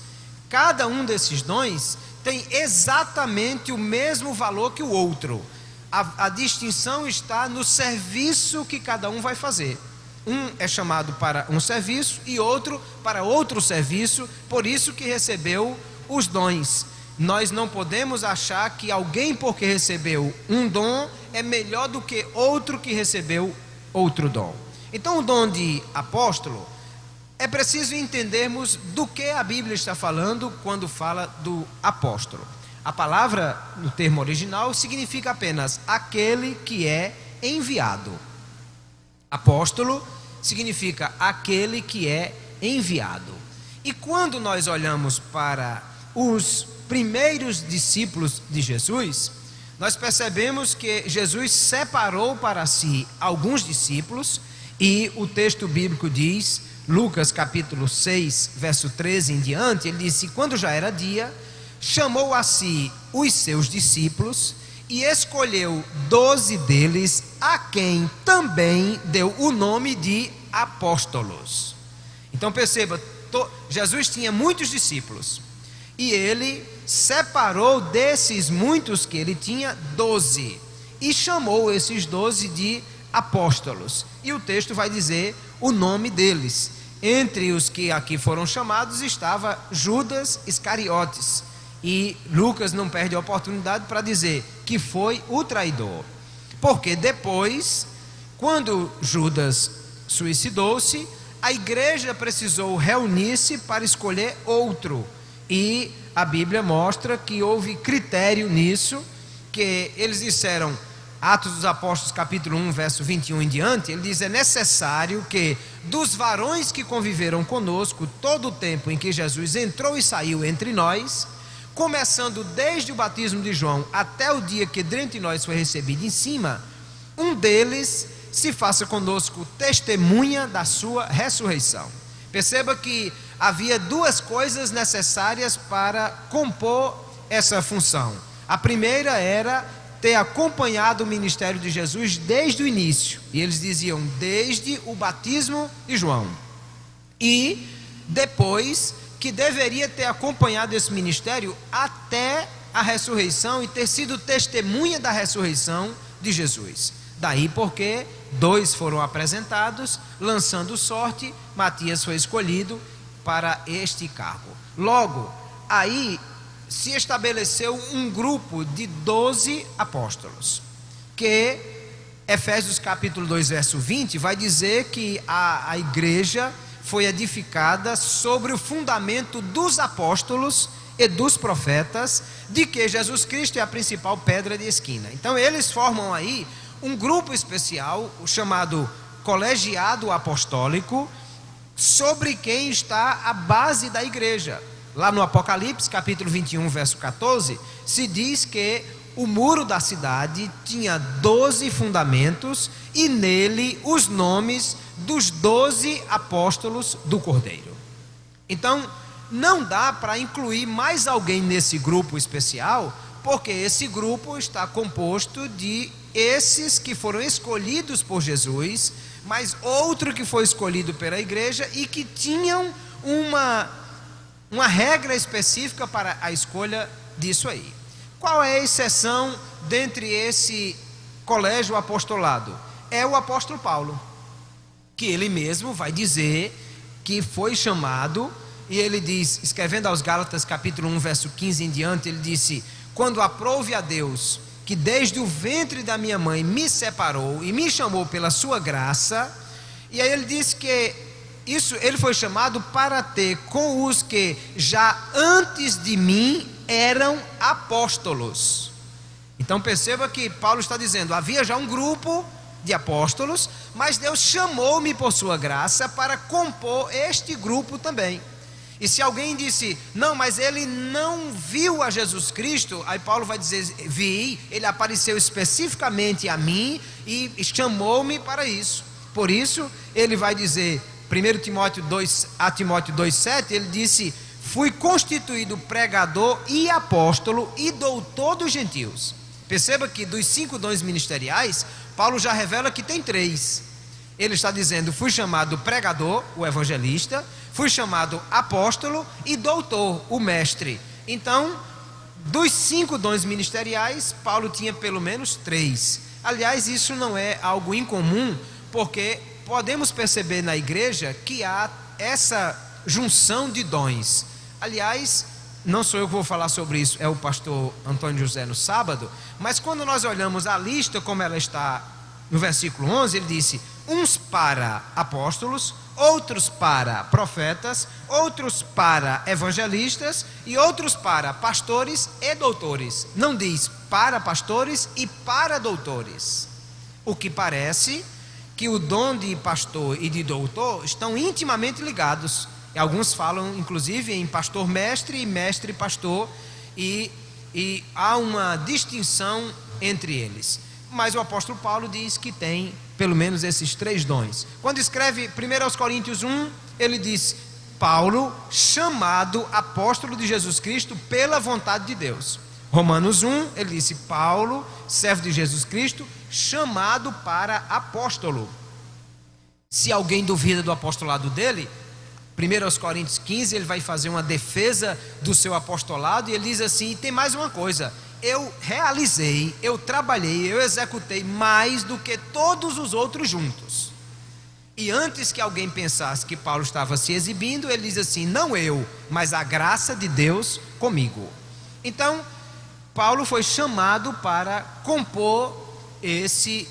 [SPEAKER 6] Cada um desses dons tem exatamente o mesmo valor que o outro. A distinção está no serviço que cada um vai fazer. Um é chamado para um serviço e outro para outro serviço, por isso que recebeu os dons. Nós não podemos achar que alguém, porque recebeu um dom, é melhor do que outro que recebeu outro dom. Então, o dom de apóstolo, é preciso entendermos do que a Bíblia está falando quando fala do apóstolo. A palavra, no termo original, significa apenas aquele que é enviado. Apóstolo significa aquele que é enviado. E quando nós olhamos para os primeiros discípulos de Jesus, nós percebemos que Jesus separou para si alguns discípulos, e o texto bíblico diz, Lucas capítulo 6, verso 13 em diante, ele disse: quando já era dia, chamou a si os seus discípulos e escolheu 12 deles, a quem também deu o nome de apóstolos. Então perceba, Jesus tinha muitos discípulos, e ele separou desses muitos que ele tinha 12, e chamou esses 12 de apóstolos, e o texto vai dizer o nome deles. Entre os que aqui foram chamados estava Judas Iscariotes, e Lucas não perde a oportunidade para dizer que foi o traidor, porque depois, quando Judas suicidou-se, a igreja precisou reunir-se para escolher outro, e a Bíblia mostra que houve critério nisso, que eles disseram, Atos dos Apóstolos capítulo 1, verso 21 em diante, ele diz: é necessário que dos varões que conviveram conosco todo o tempo em que Jesus entrou e saiu entre nós, começando desde o batismo de João até o dia que dentre nós foi recebido em cima, um deles se faça conosco testemunha da sua ressurreição. Perceba que havia duas coisas necessárias para compor essa função. A primeira era ter acompanhado o ministério de Jesus desde o início, e eles diziam desde o batismo de João, e depois que deveria ter acompanhado esse ministério até a ressurreição e ter sido testemunha da ressurreição de Jesus. Daí porque 2 foram apresentados, lançando sorte, Matias foi escolhido para este cargo. Logo, aí se estabeleceu um grupo de 12 apóstolos, que Efésios capítulo 2, verso 20, vai dizer que a igreja foi edificada sobre o fundamento dos apóstolos e dos profetas, de que Jesus Cristo é a principal pedra de esquina. Então eles formam aí um grupo especial, chamado colegiado apostólico, sobre quem está a base da igreja. Lá no Apocalipse capítulo 21, verso 14, se diz que o muro da cidade tinha 12 fundamentos, e nele os nomes dos 12 apóstolos do Cordeiro. Então não dá para incluir mais alguém nesse grupo especial, porque esse grupo está composto de esses que foram escolhidos por Jesus, mas outro que foi escolhido pela igreja e que tinham uma regra específica para a escolha disso aí. Qual é a exceção dentre esse colégio apostolado? É o apóstolo Paulo, que ele mesmo vai dizer que foi chamado, e ele diz, escrevendo aos Gálatas capítulo 1, verso 15 em diante, ele disse: quando aprouve a Deus, que desde o ventre da minha mãe me separou e me chamou pela sua graça. E aí ele diz que isso, ele foi chamado para ter com os que já antes de mim eram apóstolos. Então perceba que Paulo está dizendo, havia já um grupo de apóstolos, mas Deus chamou-me por sua graça para compor este grupo também. E se alguém disse, não, mas ele não viu a Jesus Cristo, aí Paulo vai dizer, vi, ele apareceu especificamente a mim e chamou-me para isso. Por isso, ele vai dizer, 1 Timóteo 2, a Timóteo 2,7, ele disse, fui constituído pregador e apóstolo e doutor dos gentios. Perceba que dos 5 dons ministeriais, Paulo já revela que tem 3. Ele está dizendo, fui chamado pregador, o evangelista, fui chamado apóstolo e doutor, o mestre. Então, Dos 5 dons ministeriais, Paulo tinha pelo menos 3. Aliás, isso não é algo incomum, porque podemos perceber na igreja que há essa junção de dons. Aliás, não sou eu que vou falar sobre isso, é o pastor Antônio José no sábado, mas quando nós olhamos a lista como ela está no versículo 11, ele disse: uns para apóstolos, outros para profetas, outros para evangelistas e outros para pastores e doutores. Não diz para pastores e para doutores. O que parece que o dom de pastor e de doutor estão intimamente ligados. E alguns falam inclusive em pastor mestre e mestre pastor, e há uma distinção entre eles. Mas o apóstolo Paulo diz que tem pelo menos esses 3 dons. Quando escreve 1 aos Coríntios 1, ele diz: Paulo, chamado apóstolo de Jesus Cristo pela vontade de Deus. Romanos 1, ele disse: Paulo, servo de Jesus Cristo, chamado para apóstolo. Se alguém duvida do apostolado dele, 1 aos Coríntios 15, ele vai fazer uma defesa do seu apostolado, e ele diz assim: e tem mais uma coisa, eu realizei, eu trabalhei, eu executei mais do que todos os outros juntos. E antes que alguém pensasse que Paulo estava se exibindo, ele diz assim: não eu, mas a graça de Deus comigo. Então, Paulo foi chamado para compor esse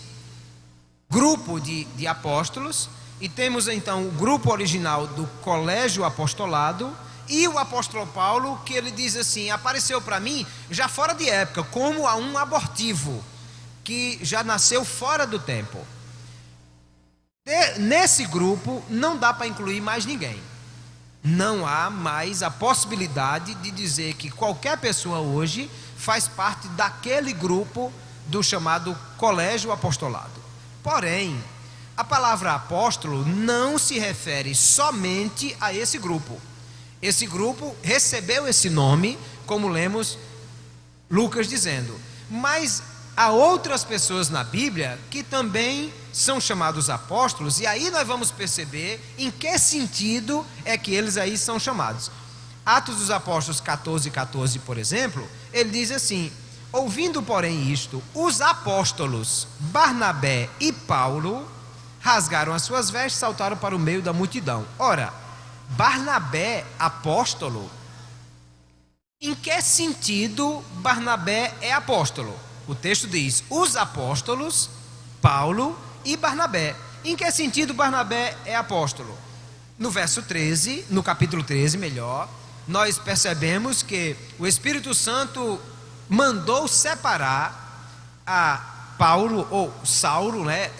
[SPEAKER 6] grupo de apóstolos. E temos então o grupo original do colégio apostolado e o apóstolo Paulo, que ele diz assim: apareceu para mim já fora de época, como a um abortivo que já nasceu fora do tempo. Nesse grupo não dá para incluir mais ninguém. Não há mais a possibilidade de dizer que qualquer pessoa hoje faz parte daquele grupo do chamado colégio apostolado. Porém, a palavra apóstolo não se refere somente a esse grupo. Esse grupo recebeu esse nome, como lemos Lucas dizendo. Mas há outras pessoas na Bíblia que também são chamados apóstolos, e aí nós vamos perceber em que sentido é que eles aí são chamados. Atos dos Apóstolos 14:14, por exemplo, ele diz assim: ouvindo, porém, isto, os apóstolos Barnabé e Paulo rasgaram as suas vestes e saltaram para o meio da multidão. Ora, Barnabé, apóstolo, em que sentido Barnabé é apóstolo? O texto diz: os apóstolos, Paulo e Barnabé. Em que sentido Barnabé é apóstolo? No verso 13, no capítulo 13, melhor, nós percebemos que o Espírito Santo mandou separar a Paulo, ou Saulo, né?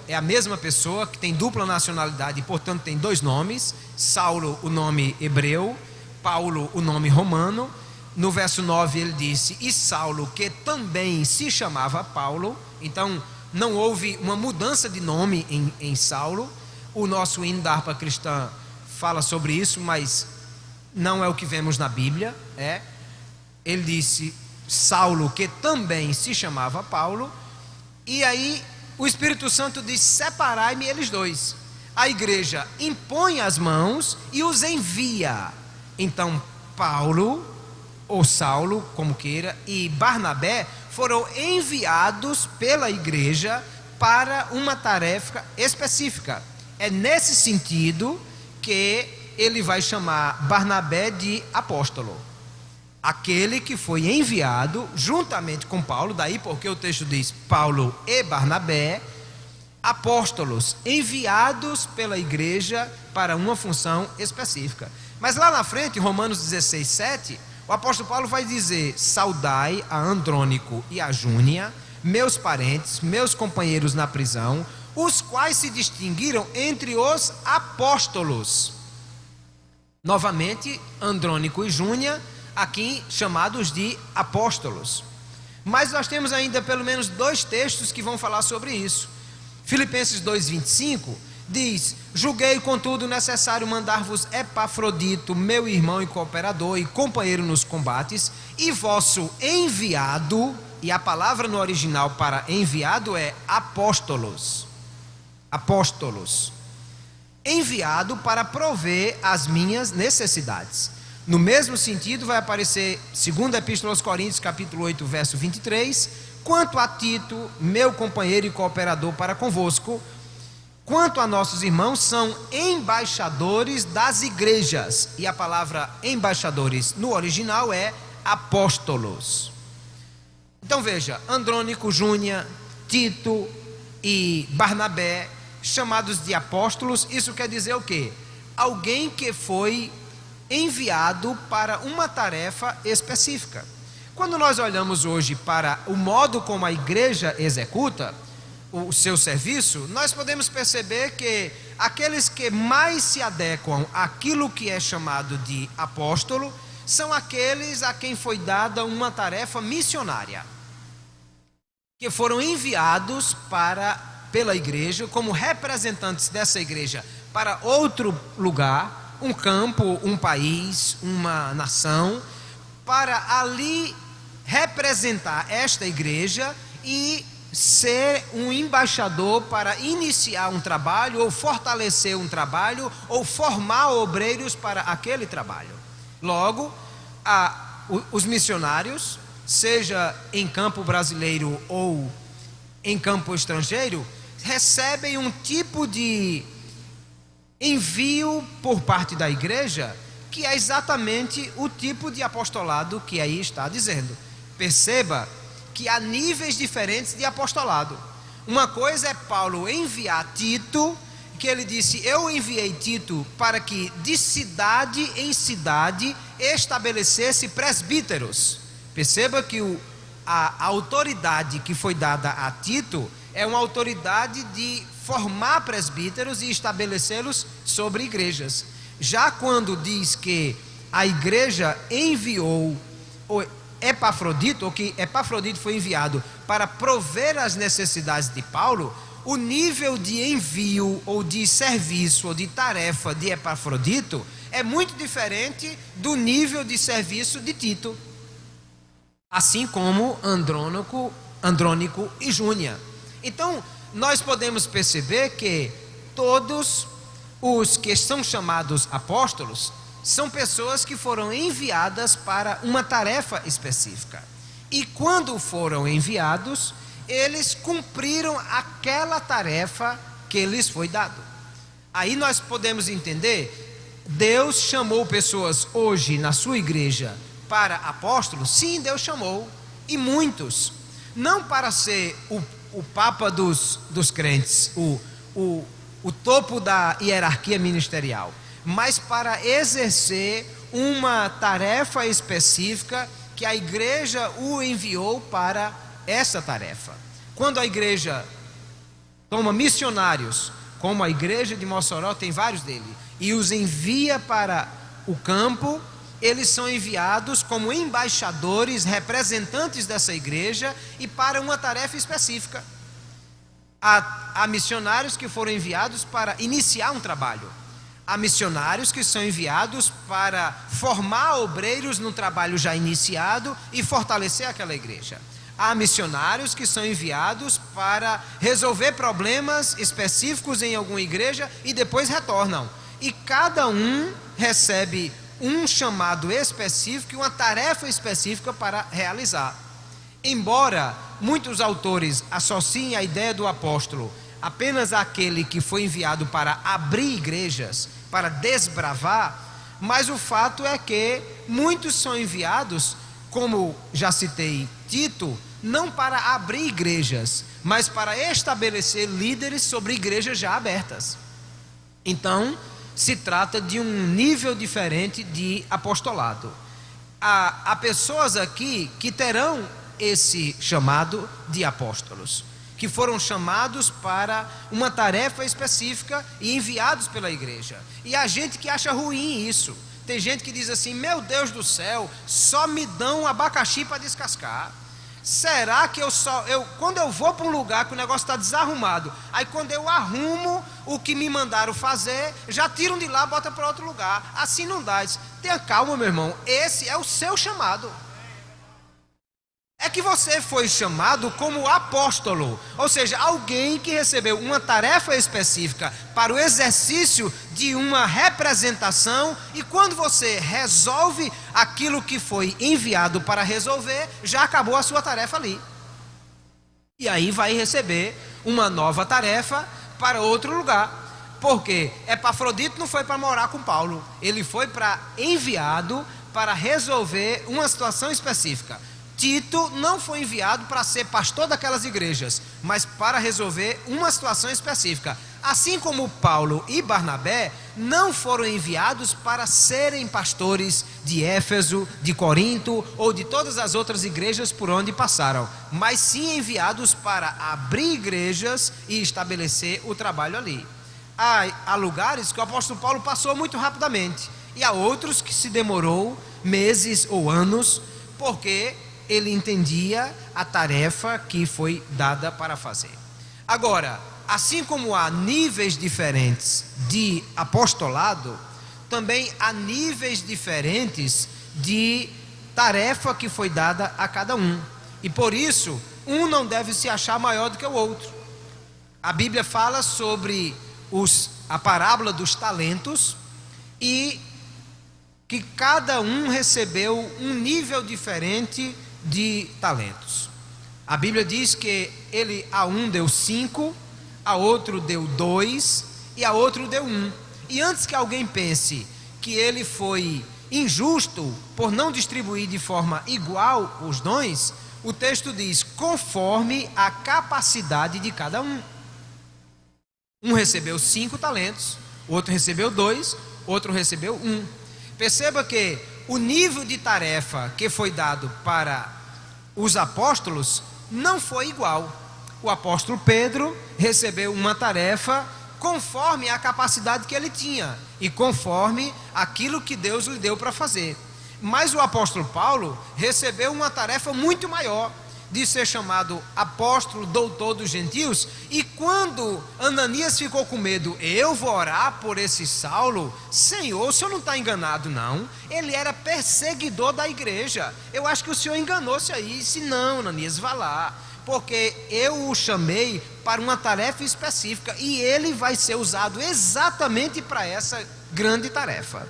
[SPEAKER 6] É a mesma pessoa que tem dupla nacionalidade e portanto tem 2 nomes. Saulo, o nome hebreu, Paulo, o nome romano. No verso 9 ele disse: e Saulo, que também se chamava Paulo. Então não houve uma mudança de nome em Saulo. O nosso hino da harpa cristã fala sobre isso, mas não é o que vemos na Bíblia. Ele disse Saulo, que também se chamava Paulo. E aí o Espírito Santo diz: separai-me eles 2. A igreja impõe as mãos e os envia. Então Paulo, ou Saulo, como queira, e Barnabé foram enviados pela igreja para uma tarefa específica. É nesse sentido que ele vai chamar Barnabé de apóstolo, aquele que foi enviado juntamente com Paulo. Daí porque o texto diz Paulo e Barnabé, apóstolos enviados pela igreja para uma função específica. Mas lá na frente, Romanos 16:7, o apóstolo Paulo vai dizer: saudai a Andrônico e a Júnia, meus parentes, meus companheiros na prisão, os quais se distinguiram entre os apóstolos. Novamente, Andrônico e Júnia, aqui chamados de apóstolos. Mas nós temos ainda pelo menos 2 textos que vão falar sobre isso. Filipenses 2:25 diz: julguei contudo necessário mandar-vos Epafrodito, meu irmão e cooperador e companheiro nos combates, e vosso enviado. E a palavra no original para enviado é apóstolos. Apóstolos. Enviado para prover as minhas necessidades. No mesmo sentido, vai aparecer, segundo a Epístola aos Coríntios, capítulo 8, verso 23, quanto a Tito, meu companheiro e cooperador para convosco, quanto a nossos irmãos, são embaixadores das igrejas. E a palavra embaixadores no original é apóstolos. Então veja, Andrônico, Júnia, Tito e Barnabé, chamados de apóstolos, isso quer dizer o quê? Alguém que foi enviado para uma tarefa específica. Quando nós olhamos hoje para o modo como a igreja executa o seu serviço, nós podemos perceber que aqueles que mais se adequam àquilo que é chamado de apóstolo são aqueles a quem foi dada uma tarefa missionária, que foram enviados pela igreja como representantes dessa igreja para outro lugar, um campo, um país, uma nação, para ali representar esta igreja e ser um embaixador para iniciar um trabalho, ou fortalecer um trabalho, ou formar obreiros para aquele trabalho. Logo, os missionários, seja em campo brasileiro ou em campo estrangeiro, recebem um tipo de envio por parte da igreja, que é exatamente o tipo de apostolado que aí está dizendo. Perceba que há níveis diferentes de apostolado. Uma coisa é Paulo enviar Tito, que ele disse: eu enviei Tito para que de cidade em cidade estabelecesse presbíteros. Perceba que a autoridade que foi dada a Tito é uma autoridade de formar presbíteros e estabelecê-los sobre igrejas. Já quando diz que a igreja enviou Epafrodito, ou que Epafrodito foi enviado para prover as necessidades de Paulo, o nível de envio ou de serviço ou de tarefa de Epafrodito é muito diferente do nível de serviço de Tito, assim como Andrônico e Júnia. Então nós podemos perceber que todos os que são chamados apóstolos são pessoas que foram enviadas para uma tarefa específica. E quando foram enviados, eles cumpriram aquela tarefa que lhes foi dado. Aí nós podemos entender, Deus chamou pessoas hoje na sua igreja para apóstolos? Sim, Deus chamou, e muitos. Não para ser o papa dos crentes, o topo da hierarquia ministerial, mas para exercer uma tarefa específica que a igreja o enviou para essa tarefa. Quando a igreja toma missionários, como a igreja de Mossoró tem vários deles, e os envia para o campo, eles são enviados como embaixadores, representantes dessa igreja e para uma tarefa específica. Há missionários que foram enviados para iniciar um trabalho. Há missionários que são enviados para formar obreiros no trabalho já iniciado e fortalecer aquela igreja. Há missionários que são enviados para resolver problemas específicos em alguma igreja e depois retornam. E cada um recebe um chamado específico e uma tarefa específica para realizar. Embora muitos autores associem a ideia do apóstolo apenas àquele que foi enviado para abrir igrejas, para desbravar, mas o fato é que muitos são enviados, como já citei Tito, não para abrir igrejas, mas para estabelecer líderes sobre igrejas já abertas. Então, se trata de um nível diferente de apostolado. Há pessoas aqui que terão esse chamado de apóstolos, que foram chamados para uma tarefa específica e enviados pela igreja. E há gente que acha ruim isso. Tem gente que diz assim: meu Deus do céu, só me dão abacaxi para descascar. Será que quando eu vou para um lugar que o negócio está desarrumado, aí quando eu arrumo o que me mandaram fazer, já tiram de lá, botam para outro lugar? Assim não dá. Tenha calma, meu irmão, esse é o seu chamado. é que você foi chamado como apóstolo, ou seja, alguém que recebeu uma tarefa específica para o exercício de uma representação, e quando você resolve aquilo que foi enviado para resolver, já acabou a sua tarefa ali. E aí vai receber uma nova tarefa para outro lugar, porque Epafrodito não foi para morar com Paulo, ele foi enviado para resolver uma situação específica. Tito não foi enviado para ser pastor daquelas igrejas, mas para resolver uma situação específica. Assim como Paulo e Barnabé não foram enviados para serem pastores de Éfeso, de Corinto ou de todas as outras igrejas por onde passaram, mas sim enviados para abrir igrejas e estabelecer o trabalho ali. Há lugares que o apóstolo Paulo passou muito rapidamente, e há outros que se demorou meses ou anos, porque ele entendia a tarefa que foi dada para fazer. Agora, assim como há níveis diferentes de apostolado, também há níveis diferentes de tarefa que foi dada a cada um. E por isso, um não deve se achar maior do que o outro. A Bíblia fala sobre a parábola dos talentos, e que cada um recebeu um nível diferente de talentos. A Bíblia diz que a um deu 5, a outro deu 2 e a outro deu 1. E antes que alguém pense que ele foi injusto por não distribuir de forma igual os dons, o texto diz: conforme a capacidade de cada um. Um recebeu 5 talentos, outro recebeu 2, outro recebeu 1. Perceba que o nível de tarefa que foi dado para os apóstolos não foi igual. O apóstolo Pedro recebeu uma tarefa conforme a capacidade que ele tinha e conforme aquilo que Deus lhe deu para fazer. Mas o apóstolo Paulo recebeu uma tarefa muito maior, de ser chamado apóstolo, doutor dos gentios. E quando Ananias ficou com medo, eu vou orar por esse Saulo, Senhor, o senhor não está enganado não? Ele era perseguidor da igreja, eu acho que o senhor enganou-se aí. Disse: não, Ananias, vá lá, porque eu o chamei para uma tarefa específica, e ele vai ser usado exatamente para essa grande tarefa.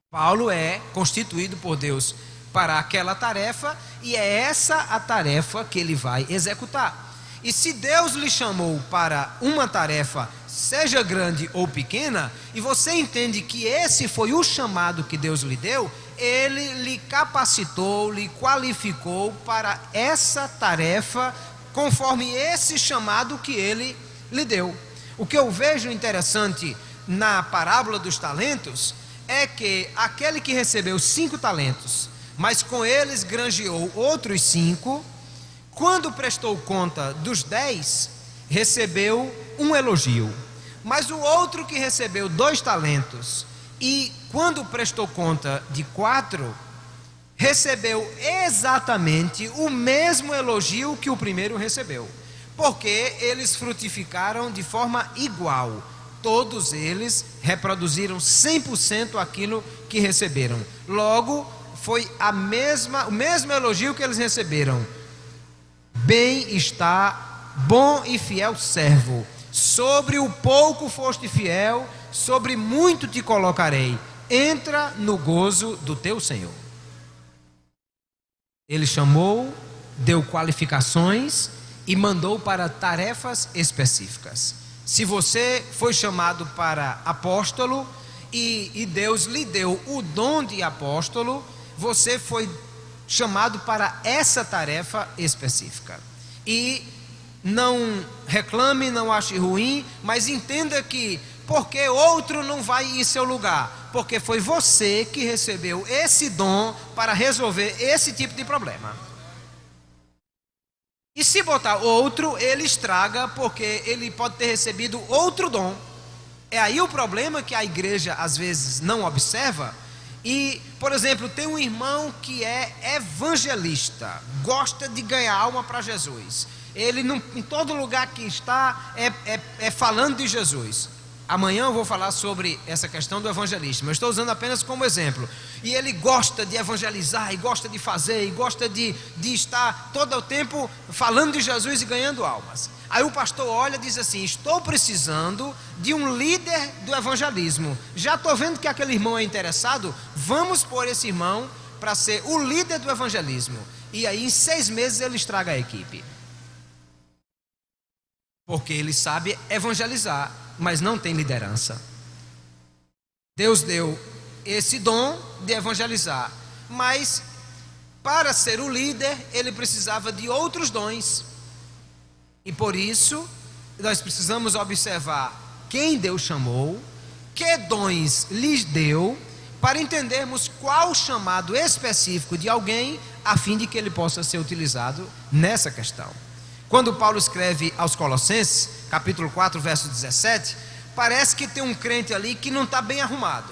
[SPEAKER 6] Paulo é constituído por Deus para aquela tarefa, e é essa a tarefa que ele vai executar. E se Deus lhe chamou para uma tarefa, seja grande ou pequena, e você entende que esse foi o chamado que Deus lhe deu, ele lhe capacitou, lhe qualificou para essa tarefa, conforme esse chamado que ele lhe deu. O que eu vejo interessante na parábola dos talentos é que aquele que recebeu 5 talentos, mas com eles granjeou outros 5, quando prestou conta dos 10, recebeu um elogio. Mas o outro que recebeu 2 talentos, e quando prestou conta de 4, recebeu exatamente o mesmo elogio que o primeiro recebeu, porque eles frutificaram de forma igual. Todos eles reproduziram 100% aquilo que receberam. Logo, foi o mesmo elogio que eles receberam: bem está, bom e fiel servo, sobre o pouco foste fiel, sobre muito te colocarei, entra no gozo do teu Senhor. Ele chamou, deu qualificações e mandou para tarefas específicas. Se você foi chamado para apóstolo e Deus lhe deu o dom de apóstolo, você foi chamado para essa tarefa específica. E não reclame, não ache ruim, mas entenda que porque outro não vai em seu lugar, porque foi você que recebeu esse dom para resolver esse tipo de problema. E se botar outro, ele estraga, porque ele pode ter recebido outro dom. É aí o problema que a igreja às vezes não observa. E, por exemplo, tem um irmão que é evangelista, gosta de ganhar alma para Jesus. Ele, em todo lugar que está, é falando de Jesus. Amanhã eu vou falar sobre essa questão do evangelista, mas estou usando apenas como exemplo. E ele gosta de evangelizar, e gosta de fazer, e gosta de estar todo o tempo falando de Jesus e ganhando almas. Aí o pastor olha e diz assim: estou precisando de um líder do evangelismo. Já estou vendo que aquele irmão é interessado, vamos pôr esse irmão para ser o líder do evangelismo. E aí em 6 meses ele estraga a equipe. Porque ele sabe evangelizar, mas não tem liderança. Deus deu esse dom de evangelizar, mas para ser o líder ele precisava de outros dons. E por isso nós precisamos observar quem Deus chamou, que dons lhes deu, para entendermos qual o chamado específico de alguém, a fim de que ele possa ser utilizado nessa questão. Quando Paulo escreve aos Colossenses, capítulo 4, verso 17, parece que tem um crente ali que não está bem arrumado.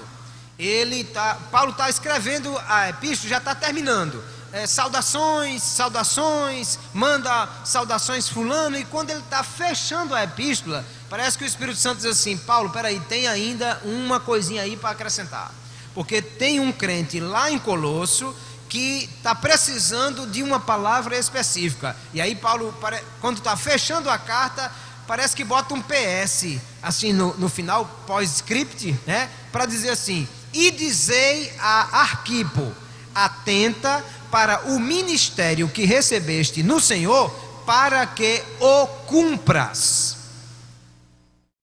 [SPEAKER 6] Paulo está escrevendo a epístola, já está terminando. Saudações, manda saudações fulano, e quando ele está fechando a epístola, parece que o Espírito Santo diz assim: Paulo, peraí, tem ainda uma coisinha aí para acrescentar, porque tem um crente lá em Colosso que está precisando de uma palavra específica. E aí Paulo, quando está fechando a carta, parece que bota um PS assim no final, pós-script, né, para dizer assim: e dizei a Arquipo, atenta para o ministério que recebeste no Senhor, para que o cumpras.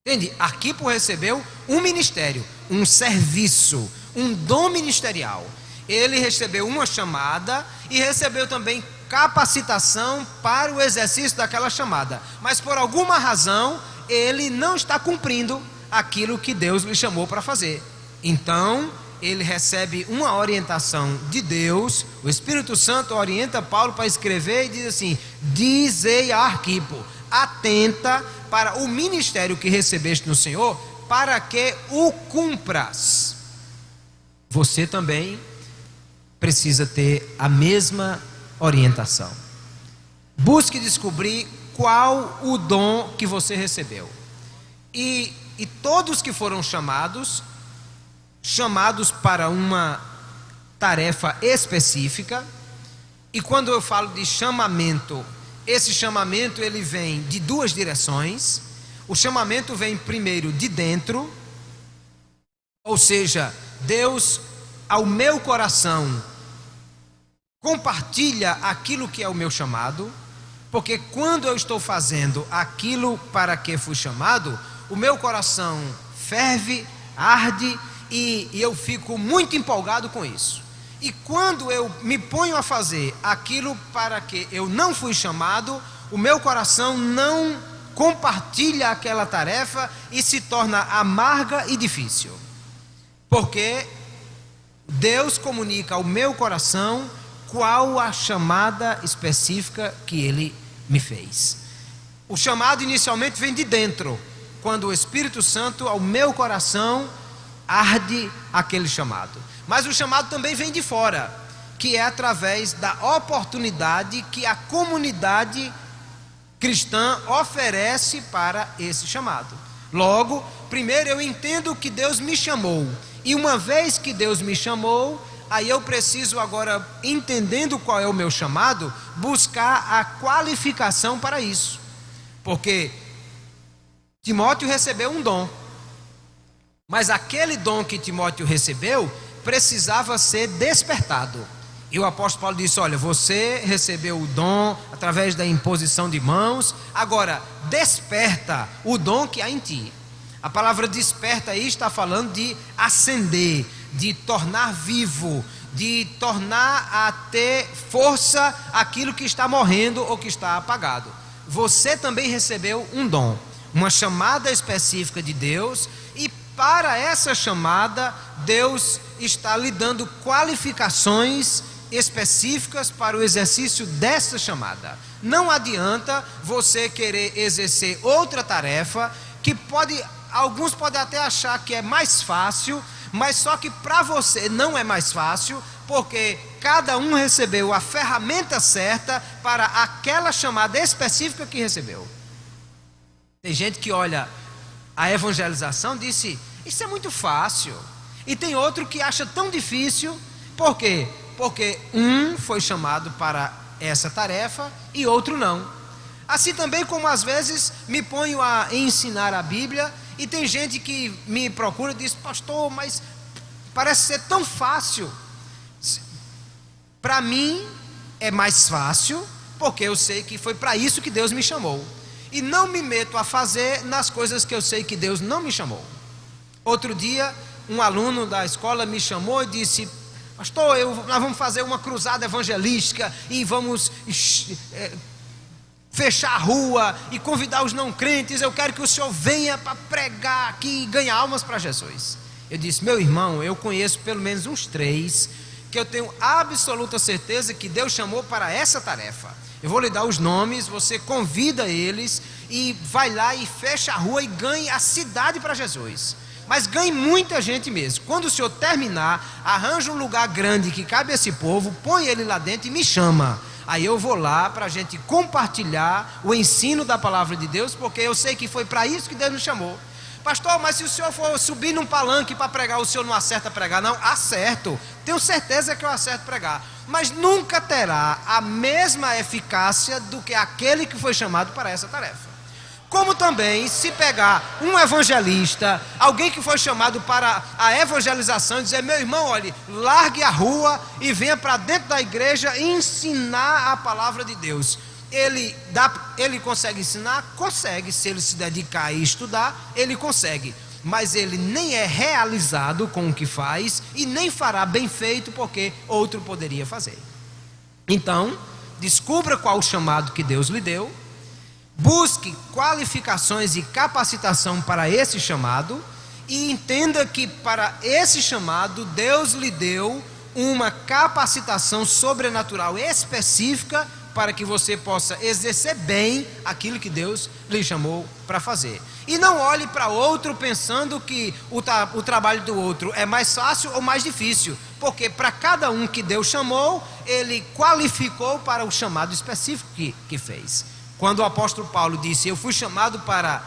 [SPEAKER 6] Entende? Arquipo recebeu um ministério, um serviço, um dom ministerial. Ele recebeu uma chamada e recebeu também capacitação para o exercício daquela chamada, mas por alguma razão ele não está cumprindo aquilo que Deus lhe chamou para fazer. Então ele recebe uma orientação de Deus. O Espírito Santo orienta Paulo para escrever e diz assim: dizei a Arquipo, atenta para o ministério que recebeste no Senhor, para que o cumpras. Você também precisa ter a mesma orientação. Busque descobrir qual o dom que você recebeu. E todos que foram chamados para uma tarefa específica. E quando eu falo de chamamento, esse chamamento ele vem de 2 direções. O chamamento vem primeiro de dentro, ou seja, Deus ao meu coração compartilha aquilo que é o meu chamado, porque quando eu estou fazendo aquilo para que fui chamado, o meu coração ferve, arde, e eu fico muito empolgado com isso. E quando eu me ponho a fazer aquilo para que eu não fui chamado, o meu coração não compartilha aquela tarefa e se torna amarga e difícil, porque Deus comunica ao meu coração qual a chamada específica que Ele me fez. O chamado inicialmente vem de dentro, quando o Espírito Santo ao meu coração arde aquele chamado. Mas o chamado também vem de fora, que é através da oportunidade que a comunidade cristã oferece para esse chamado. Logo, primeiro eu entendo que Deus me chamou, e uma vez que Deus me chamou, aí eu preciso agora, entendendo qual é o meu chamado, buscar a qualificação para isso. Porque Timóteo recebeu um dom, mas aquele dom que Timóteo recebeu precisava ser despertado. E o apóstolo Paulo disse: olha, você recebeu o dom através da imposição de mãos, agora desperta o dom que há em ti. A palavra desperta aí está falando de acender, de tornar vivo, de tornar a ter força aquilo que está morrendo ou que está apagado. Você também recebeu um dom, uma chamada específica de Deus, e para essa chamada Deus está lhe dando qualificações específicas para o exercício dessa chamada. Não adianta você querer exercer outra tarefa que alguns podem até achar que é mais fácil, mas só que para você não é mais fácil, porque cada um recebeu a ferramenta certa para aquela chamada específica que recebeu. Tem gente que olha a evangelização, disse: isso é muito fácil. E tem outro que acha tão difícil. Por quê? Porque um foi chamado para essa tarefa e outro não. Assim também como às vezes me ponho a ensinar a Bíblia e tem gente que me procura e diz: pastor, mas parece ser tão fácil. Para mim é mais fácil, porque eu sei que foi para isso que Deus me chamou. E não me meto a fazer nas coisas que eu sei que Deus não me chamou. Outro dia, um aluno da escola me chamou e disse: pastor, nós vamos fazer uma cruzada evangelística e vamos fechar a rua e convidar os não crentes. Eu quero que o senhor venha para pregar aqui e ganhar almas para Jesus. Eu disse: meu irmão, eu conheço pelo menos uns 3 que eu tenho absoluta certeza que Deus chamou para essa tarefa. Eu vou lhe dar os nomes, você convida eles e vai lá e fecha a rua e ganhe a cidade para Jesus. Mas ganhe muita gente mesmo. Quando o senhor terminar, arranja um lugar grande que cabe a esse povo, põe ele lá dentro e me chama. Aí eu vou lá para a gente compartilhar o ensino da palavra de Deus, porque eu sei que foi para isso que Deus nos chamou. Pastor, mas se o senhor for subir num palanque para pregar, o senhor não acerta pregar? Não, acerto. Tenho certeza que eu acerto pregar. Mas nunca terá a mesma eficácia do que aquele que foi chamado para essa tarefa. Como também, se pegar um evangelista, alguém que foi chamado para a evangelização, e dizer: meu irmão, olhe, largue a rua e venha para dentro da igreja ensinar a palavra de Deus. Ele consegue ensinar? Consegue. Se ele se dedicar e estudar, ele consegue. Mas ele nem é realizado com o que faz e nem fará bem feito, porque outro poderia fazer. Então, descubra qual o chamado que Deus lhe deu, busque qualificações e capacitação para esse chamado e entenda que para esse chamado Deus lhe deu uma capacitação sobrenatural específica para que você possa exercer bem aquilo que Deus lhe chamou para fazer. E não olhe para outro pensando que o trabalho do outro é mais fácil ou mais difícil, porque para cada um que Deus chamou, Ele qualificou para o chamado específico que fez. Quando o apóstolo Paulo disse: eu fui chamado para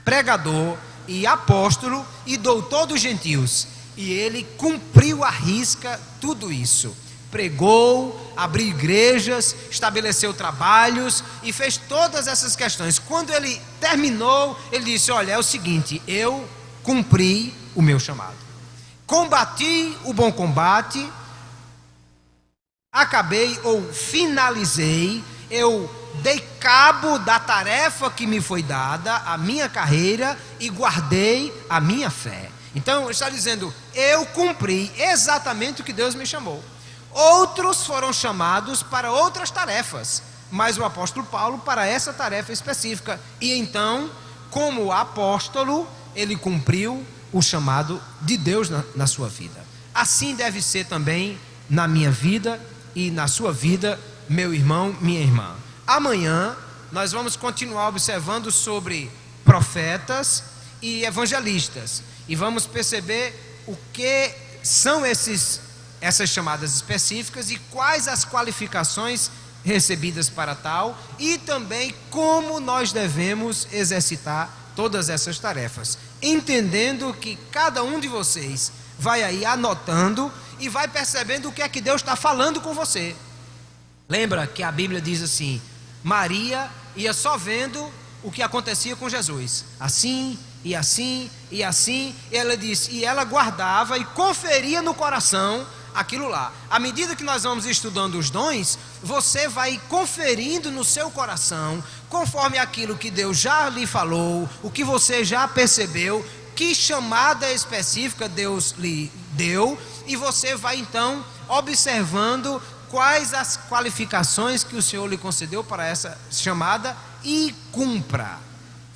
[SPEAKER 6] pregador e apóstolo e doutor dos gentios, e ele cumpriu à risca tudo isso. Pregou, abriu igrejas, estabeleceu trabalhos e fez todas essas questões. Quando ele terminou, ele disse: olha, é o seguinte, eu cumpri o meu chamado, combati o bom combate, acabei ou finalizei, eu dei cabo da tarefa que me foi dada, a minha carreira, e guardei a minha fé. Então está dizendo: eu cumpri exatamente o que Deus me chamou. Outros foram chamados para outras tarefas, mas o apóstolo Paulo para essa tarefa específica. E então, como apóstolo, ele cumpriu o chamado de Deus na sua vida. Assim deve ser também na minha vida e na sua vida, meu irmão, minha irmã. Amanhã nós vamos continuar observando sobre profetas e evangelistas e vamos perceber o que são essas chamadas específicas e quais as qualificações recebidas para tal, e também como nós devemos exercitar todas essas tarefas, entendendo que cada um de vocês vai aí anotando e vai percebendo o que é que Deus está falando com você. Lembra que a Bíblia diz assim: Maria ia só vendo o que acontecia com Jesus, assim e assim e assim, e ela disse, e ela guardava e conferia no coração aquilo lá. À medida que nós vamos estudando os dons, você vai conferindo no seu coração, conforme aquilo que Deus já lhe falou, o que você já percebeu, que chamada específica Deus lhe deu, e você vai então observando quais as qualificações que o Senhor lhe concedeu para essa chamada e cumpra.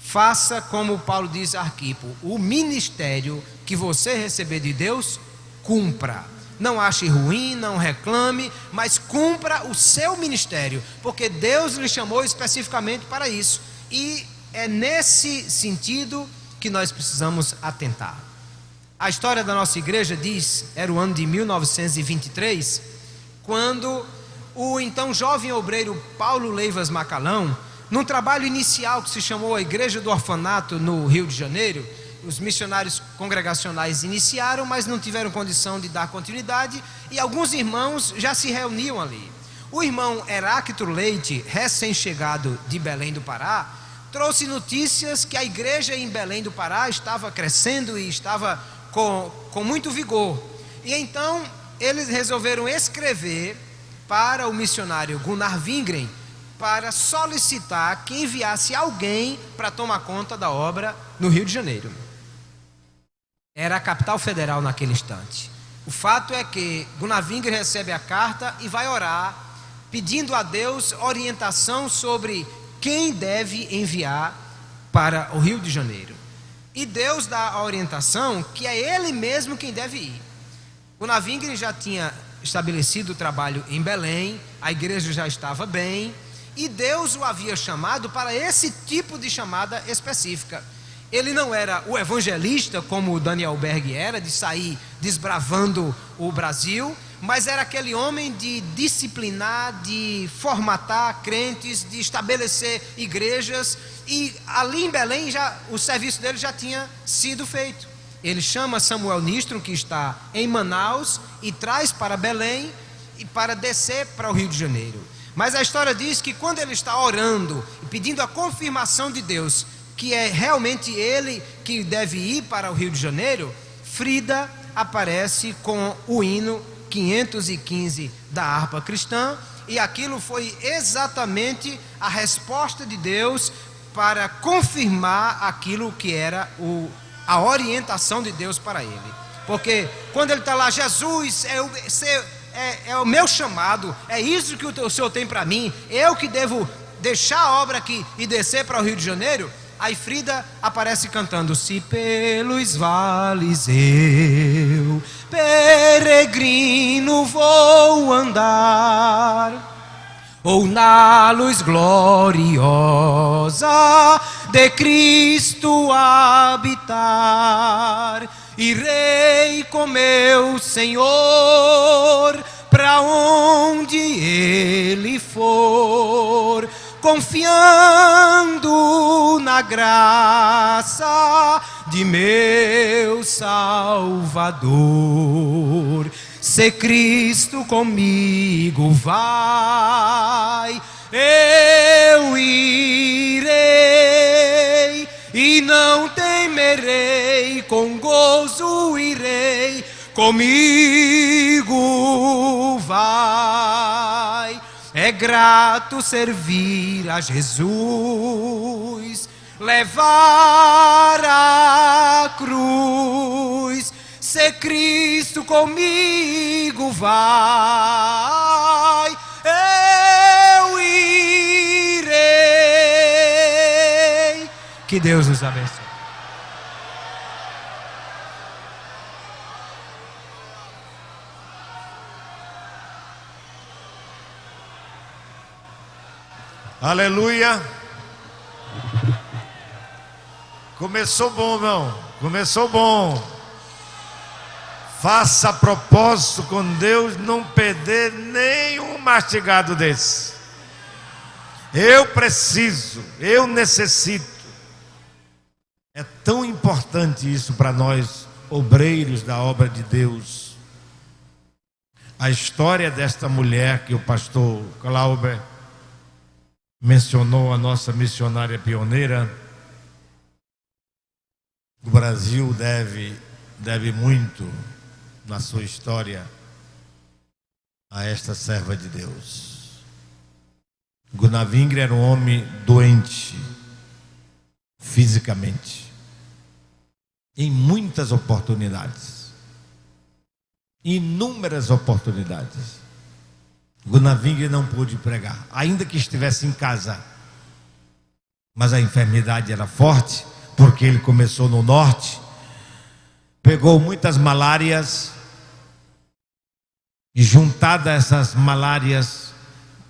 [SPEAKER 6] Faça como Paulo diz a Arquipo: o ministério que você receber de Deus, cumpra. Não ache ruim, não reclame, mas cumpra o seu ministério, porque Deus lhe chamou especificamente para isso. E é nesse sentido que nós precisamos atentar. A história da nossa igreja diz, era o ano de 1923, quando o então jovem obreiro Paulo Leivas Macalão, num trabalho inicial que se chamou a Igreja do Orfanato no Rio de Janeiro, os missionários congregacionais iniciaram, mas não tiveram condição de dar continuidade, e alguns irmãos já se reuniam ali. O irmão Heráclito Leite, recém-chegado de Belém do Pará, trouxe notícias que a igreja em Belém do Pará estava crescendo e estava com muito vigor. E então eles resolveram escrever para o missionário Gunnar Wingren para solicitar que enviasse alguém para tomar conta da obra no Rio de Janeiro. Era a capital federal naquele instante. O fato é que Gunnar Wingren recebe a carta e vai orar, pedindo a Deus orientação sobre quem deve enviar para o Rio de Janeiro. E Deus dá a orientação que é ele mesmo quem deve ir. Gunnar Wingren já tinha estabelecido o trabalho em Belém, a igreja já estava bem, e Deus o havia chamado para esse tipo de chamada específica. Ele não era o evangelista como o Daniel Berg era, de sair desbravando o Brasil, mas era aquele homem de disciplinar, de formatar crentes, de estabelecer igrejas, e ali em Belém o serviço dele já tinha sido feito. Ele chama Samuel Nistron, que está em Manaus, e traz para Belém e para descer para o Rio de Janeiro. Mas a história diz que quando ele está orando e pedindo a confirmação de Deus que é realmente ele que deve ir para o Rio de Janeiro, Frida aparece com o hino 515 da harpa cristã, e aquilo foi exatamente a resposta de Deus para confirmar aquilo que era a orientação de Deus para ele. Porque quando ele está lá, Jesus, é o meu chamado, é isso que o Senhor tem para mim, eu que devo deixar a obra aqui e descer para o Rio de Janeiro. Aí Frida aparece cantando: se pelos vales eu, peregrino, vou andar, ou na luz gloriosa de Cristo habitar, irei com meu Senhor para onde Ele for, confiando na graça de meu Salvador. Se Cristo comigo vai, eu irei, e não temerei, com gozo irei, comigo vai. É grato servir a Jesus, levar a cruz. Se Cristo comigo vai, eu irei. Que Deus nos abençoe.
[SPEAKER 2] Aleluia. Começou bom, irmão. Começou bom. Faça propósito com Deus não perder nenhum mastigado desse. Eu preciso, eu necessito. É tão importante isso para nós, obreiros da obra de Deus. A história desta mulher que o pastor Clauber mencionou, a nossa missionária pioneira. O Brasil deve muito na sua história a esta serva de Deus. Gunnar Wingren era um homem doente fisicamente, em muitas oportunidades, inúmeras oportunidades. Gunnar Wingren não pôde pregar, ainda que estivesse em casa, mas a enfermidade era forte, porque ele começou no norte, pegou muitas malárias, e juntada essas malárias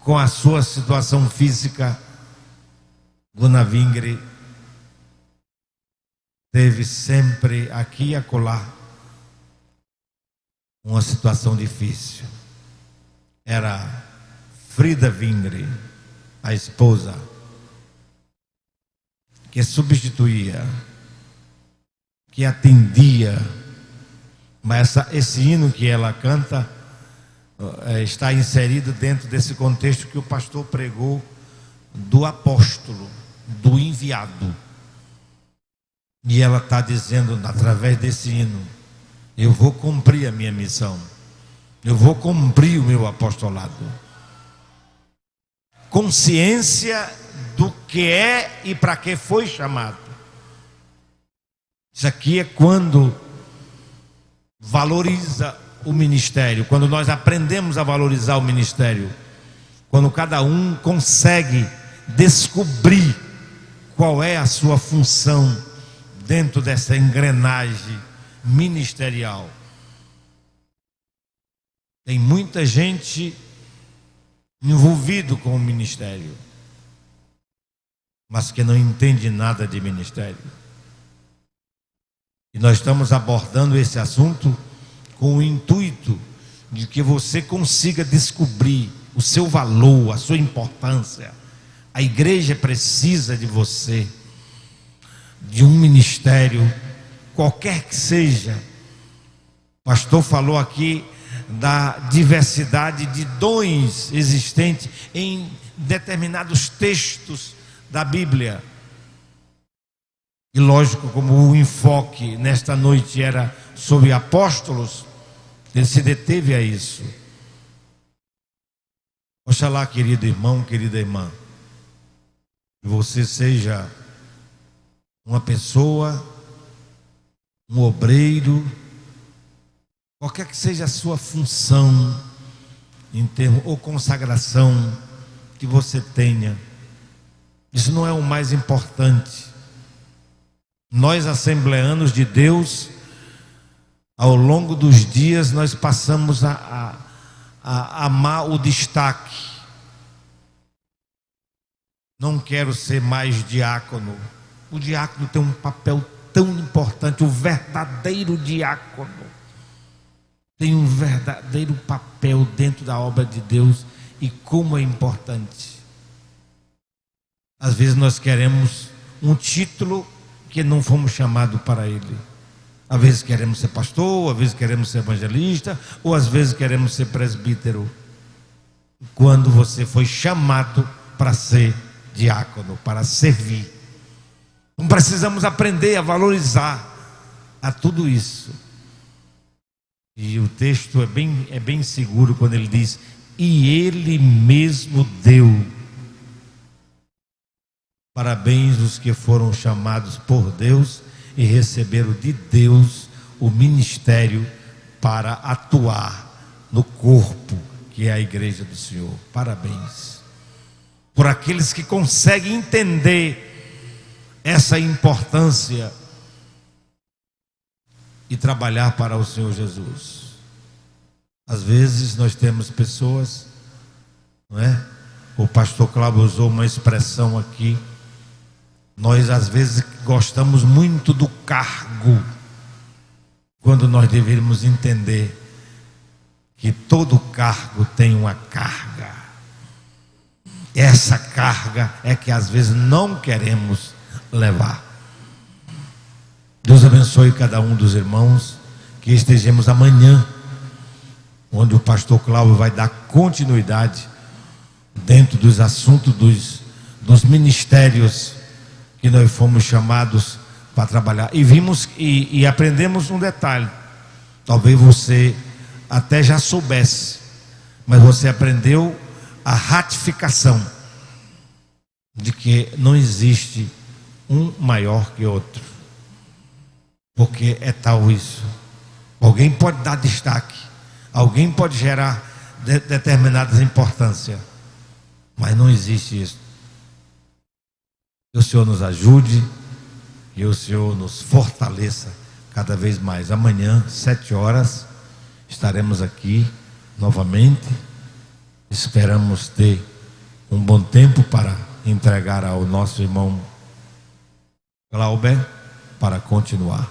[SPEAKER 2] com a sua situação física, Gunnar Wingren teve sempre aqui e acolá uma situação difícil. Era Frida Wingren, a esposa, que substituía, que atendia, mas esse hino que ela canta está inserido dentro desse contexto que o pastor pregou do apóstolo, do enviado. E ela está dizendo, através desse hino, eu vou cumprir a minha missão, eu vou cumprir o meu apostolado. Consciência do que é e para que foi chamado. Isso aqui é quando valoriza o ministério, quando nós aprendemos a valorizar o ministério, quando cada um consegue descobrir qual é a sua função dentro dessa engrenagem ministerial. Tem muita gente envolvido com o ministério, mas que não entende nada de ministério. E nós estamos abordando esse assunto com o intuito de que você consiga descobrir o seu valor, a sua importância. A igreja precisa de você, de um ministério, qualquer que seja. O pastor falou aqui da diversidade de dons existentes em determinados textos da Bíblia. E lógico, como o enfoque nesta noite era sobre apóstolos, ele se deteve a isso. Oxalá, querido irmão, querida irmã, que você seja uma pessoa, um obreiro, qualquer que seja a sua função em termos ou consagração que você tenha, isso não é o mais importante. Nós, assembleanos de Deus, ao longo dos dias nós passamos a amar o destaque. Não quero ser mais diácono. O diácono tem um papel tão importante. O verdadeiro diácono tem um verdadeiro papel dentro da obra de Deus. E como é importante. Às vezes nós queremos um título que não fomos chamados para ele. Às vezes queremos ser pastor, às vezes queremos ser evangelista, ou às vezes queremos ser presbítero. Quando você foi chamado para ser diácono, para servir. Então precisamos aprender a valorizar a tudo isso. E o texto é bem seguro quando ele diz: e ele mesmo deu. Parabéns os que foram chamados por Deus e receberam de Deus o ministério para atuar no corpo que é a igreja do Senhor. Parabéns por aqueles que conseguem entender essa importância e trabalhar para o Senhor Jesus. Às vezes nós temos pessoas, não é? O pastor Cláudio usou uma expressão aqui. Nós às vezes gostamos muito do cargo, quando nós deveríamos entender que todo cargo tem uma carga. Essa carga é que às vezes não queremos levar. Deus abençoe cada um dos irmãos, que estejamos amanhã, onde o pastor Cláudio vai dar continuidade dentro dos assuntos dos ministérios que nós fomos chamados para trabalhar. E vimos e aprendemos um detalhe. Talvez você até já soubesse, mas você aprendeu a ratificação de que não existe um maior que outro. Porque é tal isso. Alguém pode dar destaque, alguém pode gerar determinadas importâncias, mas não existe isso. Que o Senhor nos ajude e o Senhor nos fortaleça cada vez mais. Amanhã, 7 horas, estaremos aqui novamente. Esperamos ter um bom tempo para entregar ao nosso irmão Glauber para continuar.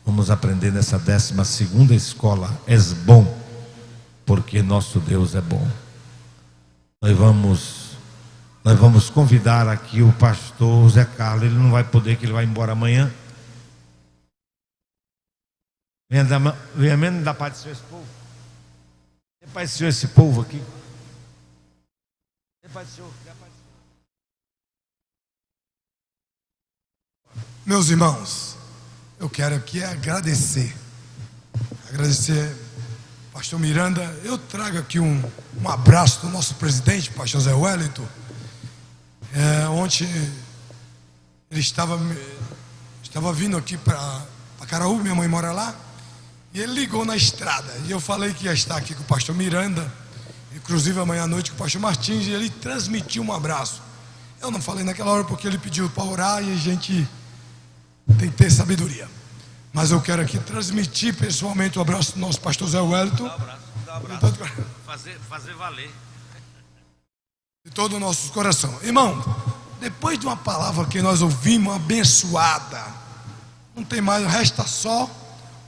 [SPEAKER 2] Vamos aprender nessa 12ª escola. És bom, porque nosso Deus é bom. Nós vamos convidar aqui o pastor Zé Carlos. Ele não vai poder, que ele vai embora amanhã. Venha mesmo dar paz do Senhor esse povo. Dê paz do Senhor esse povo aqui. Dê paz do Senhor. Dê paz do Senhor.
[SPEAKER 1] Meus irmãos, eu quero aqui agradecer pastor Miranda. Eu trago aqui um abraço do nosso presidente, pastor Zé Wellington. Ontem ele estava vindo aqui para Caraúba, minha mãe mora lá, e ele ligou na estrada, e eu falei que ia estar aqui com o pastor Miranda, inclusive amanhã à noite com o pastor Martins, e ele transmitiu um abraço. Eu não falei naquela hora porque ele pediu para orar, e a gente tem que ter sabedoria, mas eu quero aqui transmitir pessoalmente o abraço do nosso pastor Zé Wellington.
[SPEAKER 4] Dá um abraço. Fazer valer.
[SPEAKER 1] De todo o nosso coração. Irmão, depois de uma palavra que nós ouvimos, abençoada, não tem mais, resta só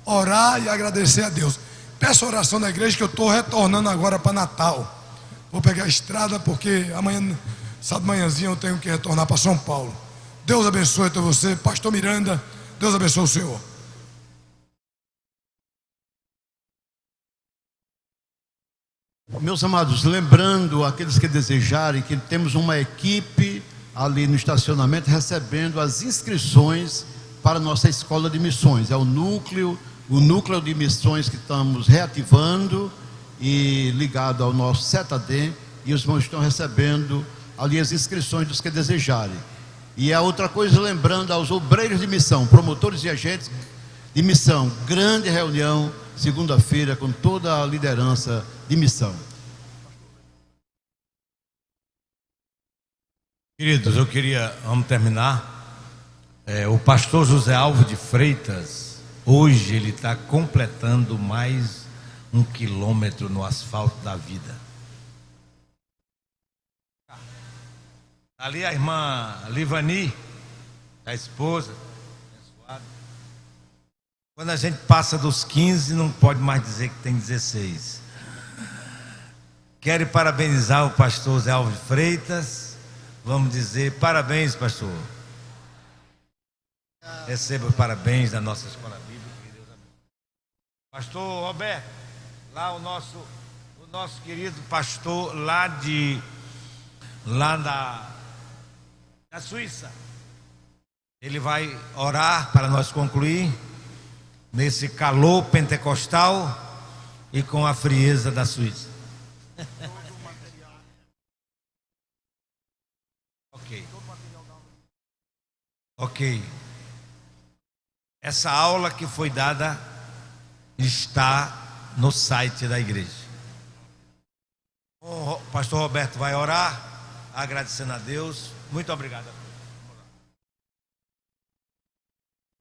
[SPEAKER 1] orar e agradecer a Deus. Peço oração da igreja que eu estou retornando agora para Natal. Vou pegar a estrada porque amanhã, sábado manhãzinho, eu tenho que retornar para São Paulo. Deus abençoe a você, pastor Miranda. Deus abençoe o Senhor.
[SPEAKER 5] Meus amados, lembrando aqueles que desejarem que temos uma equipe ali no estacionamento recebendo as inscrições para a nossa escola de missões. É o núcleo de missões que estamos reativando e ligado ao nosso CETAD, e os irmãos estão recebendo ali as inscrições dos que desejarem. E a outra coisa, lembrando aos obreiros de missão, promotores e agentes de missão, grande reunião segunda-feira com toda a liderança de missão.
[SPEAKER 2] Queridos, vamos terminar. O pastor José Alves de Freitas, hoje ele está completando mais 1 quilômetro no asfalto da vida. Ali a irmã Livani, a esposa, abençoada. Quando a gente passa dos 15, não pode mais dizer que tem 16. Quero parabenizar o pastor José Alves de Freitas. Vamos dizer parabéns, pastor. Receba os parabéns da nossa escola bíblica. Que Deus abençoe. Pastor Roberto, lá o nosso querido pastor lá da Suíça. Ele vai orar para nós concluir nesse calor pentecostal e com a frieza da Suíça. Ok. Essa aula que foi dada está no site da igreja. O pastor Roberto vai orar, agradecendo a Deus. Muito obrigado.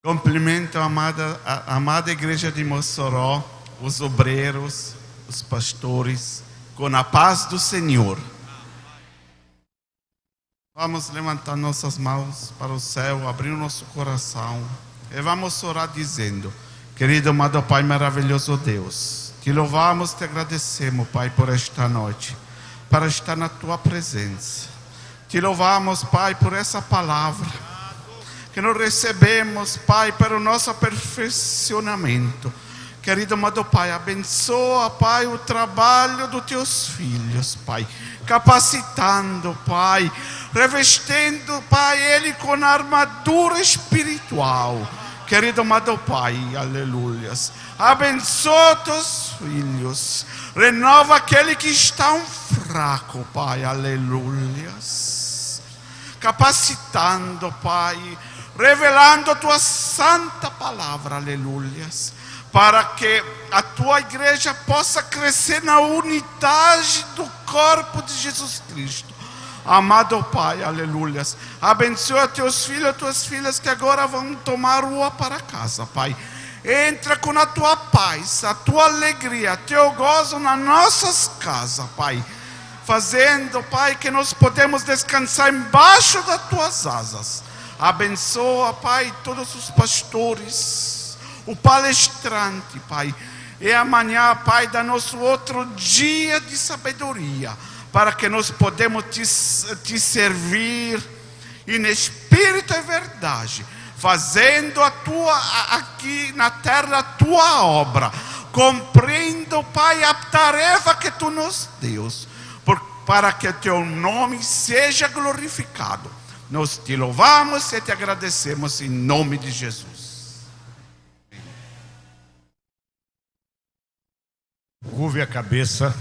[SPEAKER 3] Cumprimento a amada igreja de Mossoró, os obreiros, os pastores, com a paz do Senhor. Vamos levantar nossas mãos para o céu, abrir o nosso coração e vamos orar dizendo: querido amado Pai maravilhoso Deus, te louvamos, te agradecemos, Pai, por esta noite, para estar na tua presença. Te louvamos, Pai, por essa palavra que nós recebemos, Pai, para o nosso aperfeiçoamento. Querido amado Pai, abençoa, Pai, o trabalho dos teus filhos, Pai, capacitando, Pai, revestindo, Pai, ele com armadura espiritual. Querido amado Pai, aleluias, abençoa teus filhos, renova aquele que está fraco, Pai, aleluias, capacitando, Pai, revelando a tua santa palavra, aleluias, para que a tua igreja possa crescer na unidade do corpo de Jesus Cristo. Amado Pai, aleluias, abençoa teus filhos e tuas filhas que agora vão tomar rua para casa, Pai. Entra com a tua paz, a tua alegria, teu gozo nas nossas casas, Pai, fazendo, Pai, que nós podemos descansar embaixo das tuas asas. Abençoa, Pai, todos os pastores, o palestrante, Pai, e amanhã, Pai, dá-nos outro dia de sabedoria, para que nós podemos te servir, e no espírito e verdade, fazendo aqui na terra a tua obra, cumprindo, Pai, a tarefa que tu nos deu, para que teu nome seja glorificado. Nós te louvamos e te agradecemos em nome de Jesus.
[SPEAKER 2] Curve a cabeça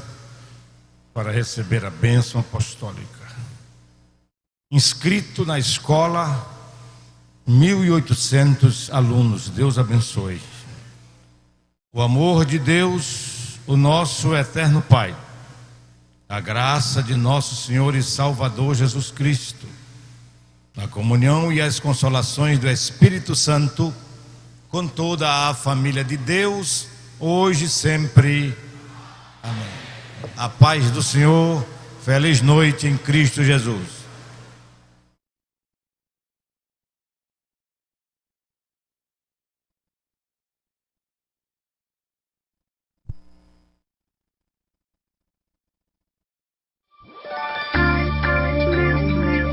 [SPEAKER 2] para receber a bênção apostólica. Inscrito na escola, 1.800 alunos. Deus abençoe. O amor de Deus, o nosso eterno Pai, a graça de nosso Senhor e Salvador Jesus Cristo, a comunhão e as consolações do Espírito Santo com toda a família de Deus, hoje e sempre. Amém. A paz do Senhor, feliz noite em Cristo Jesus.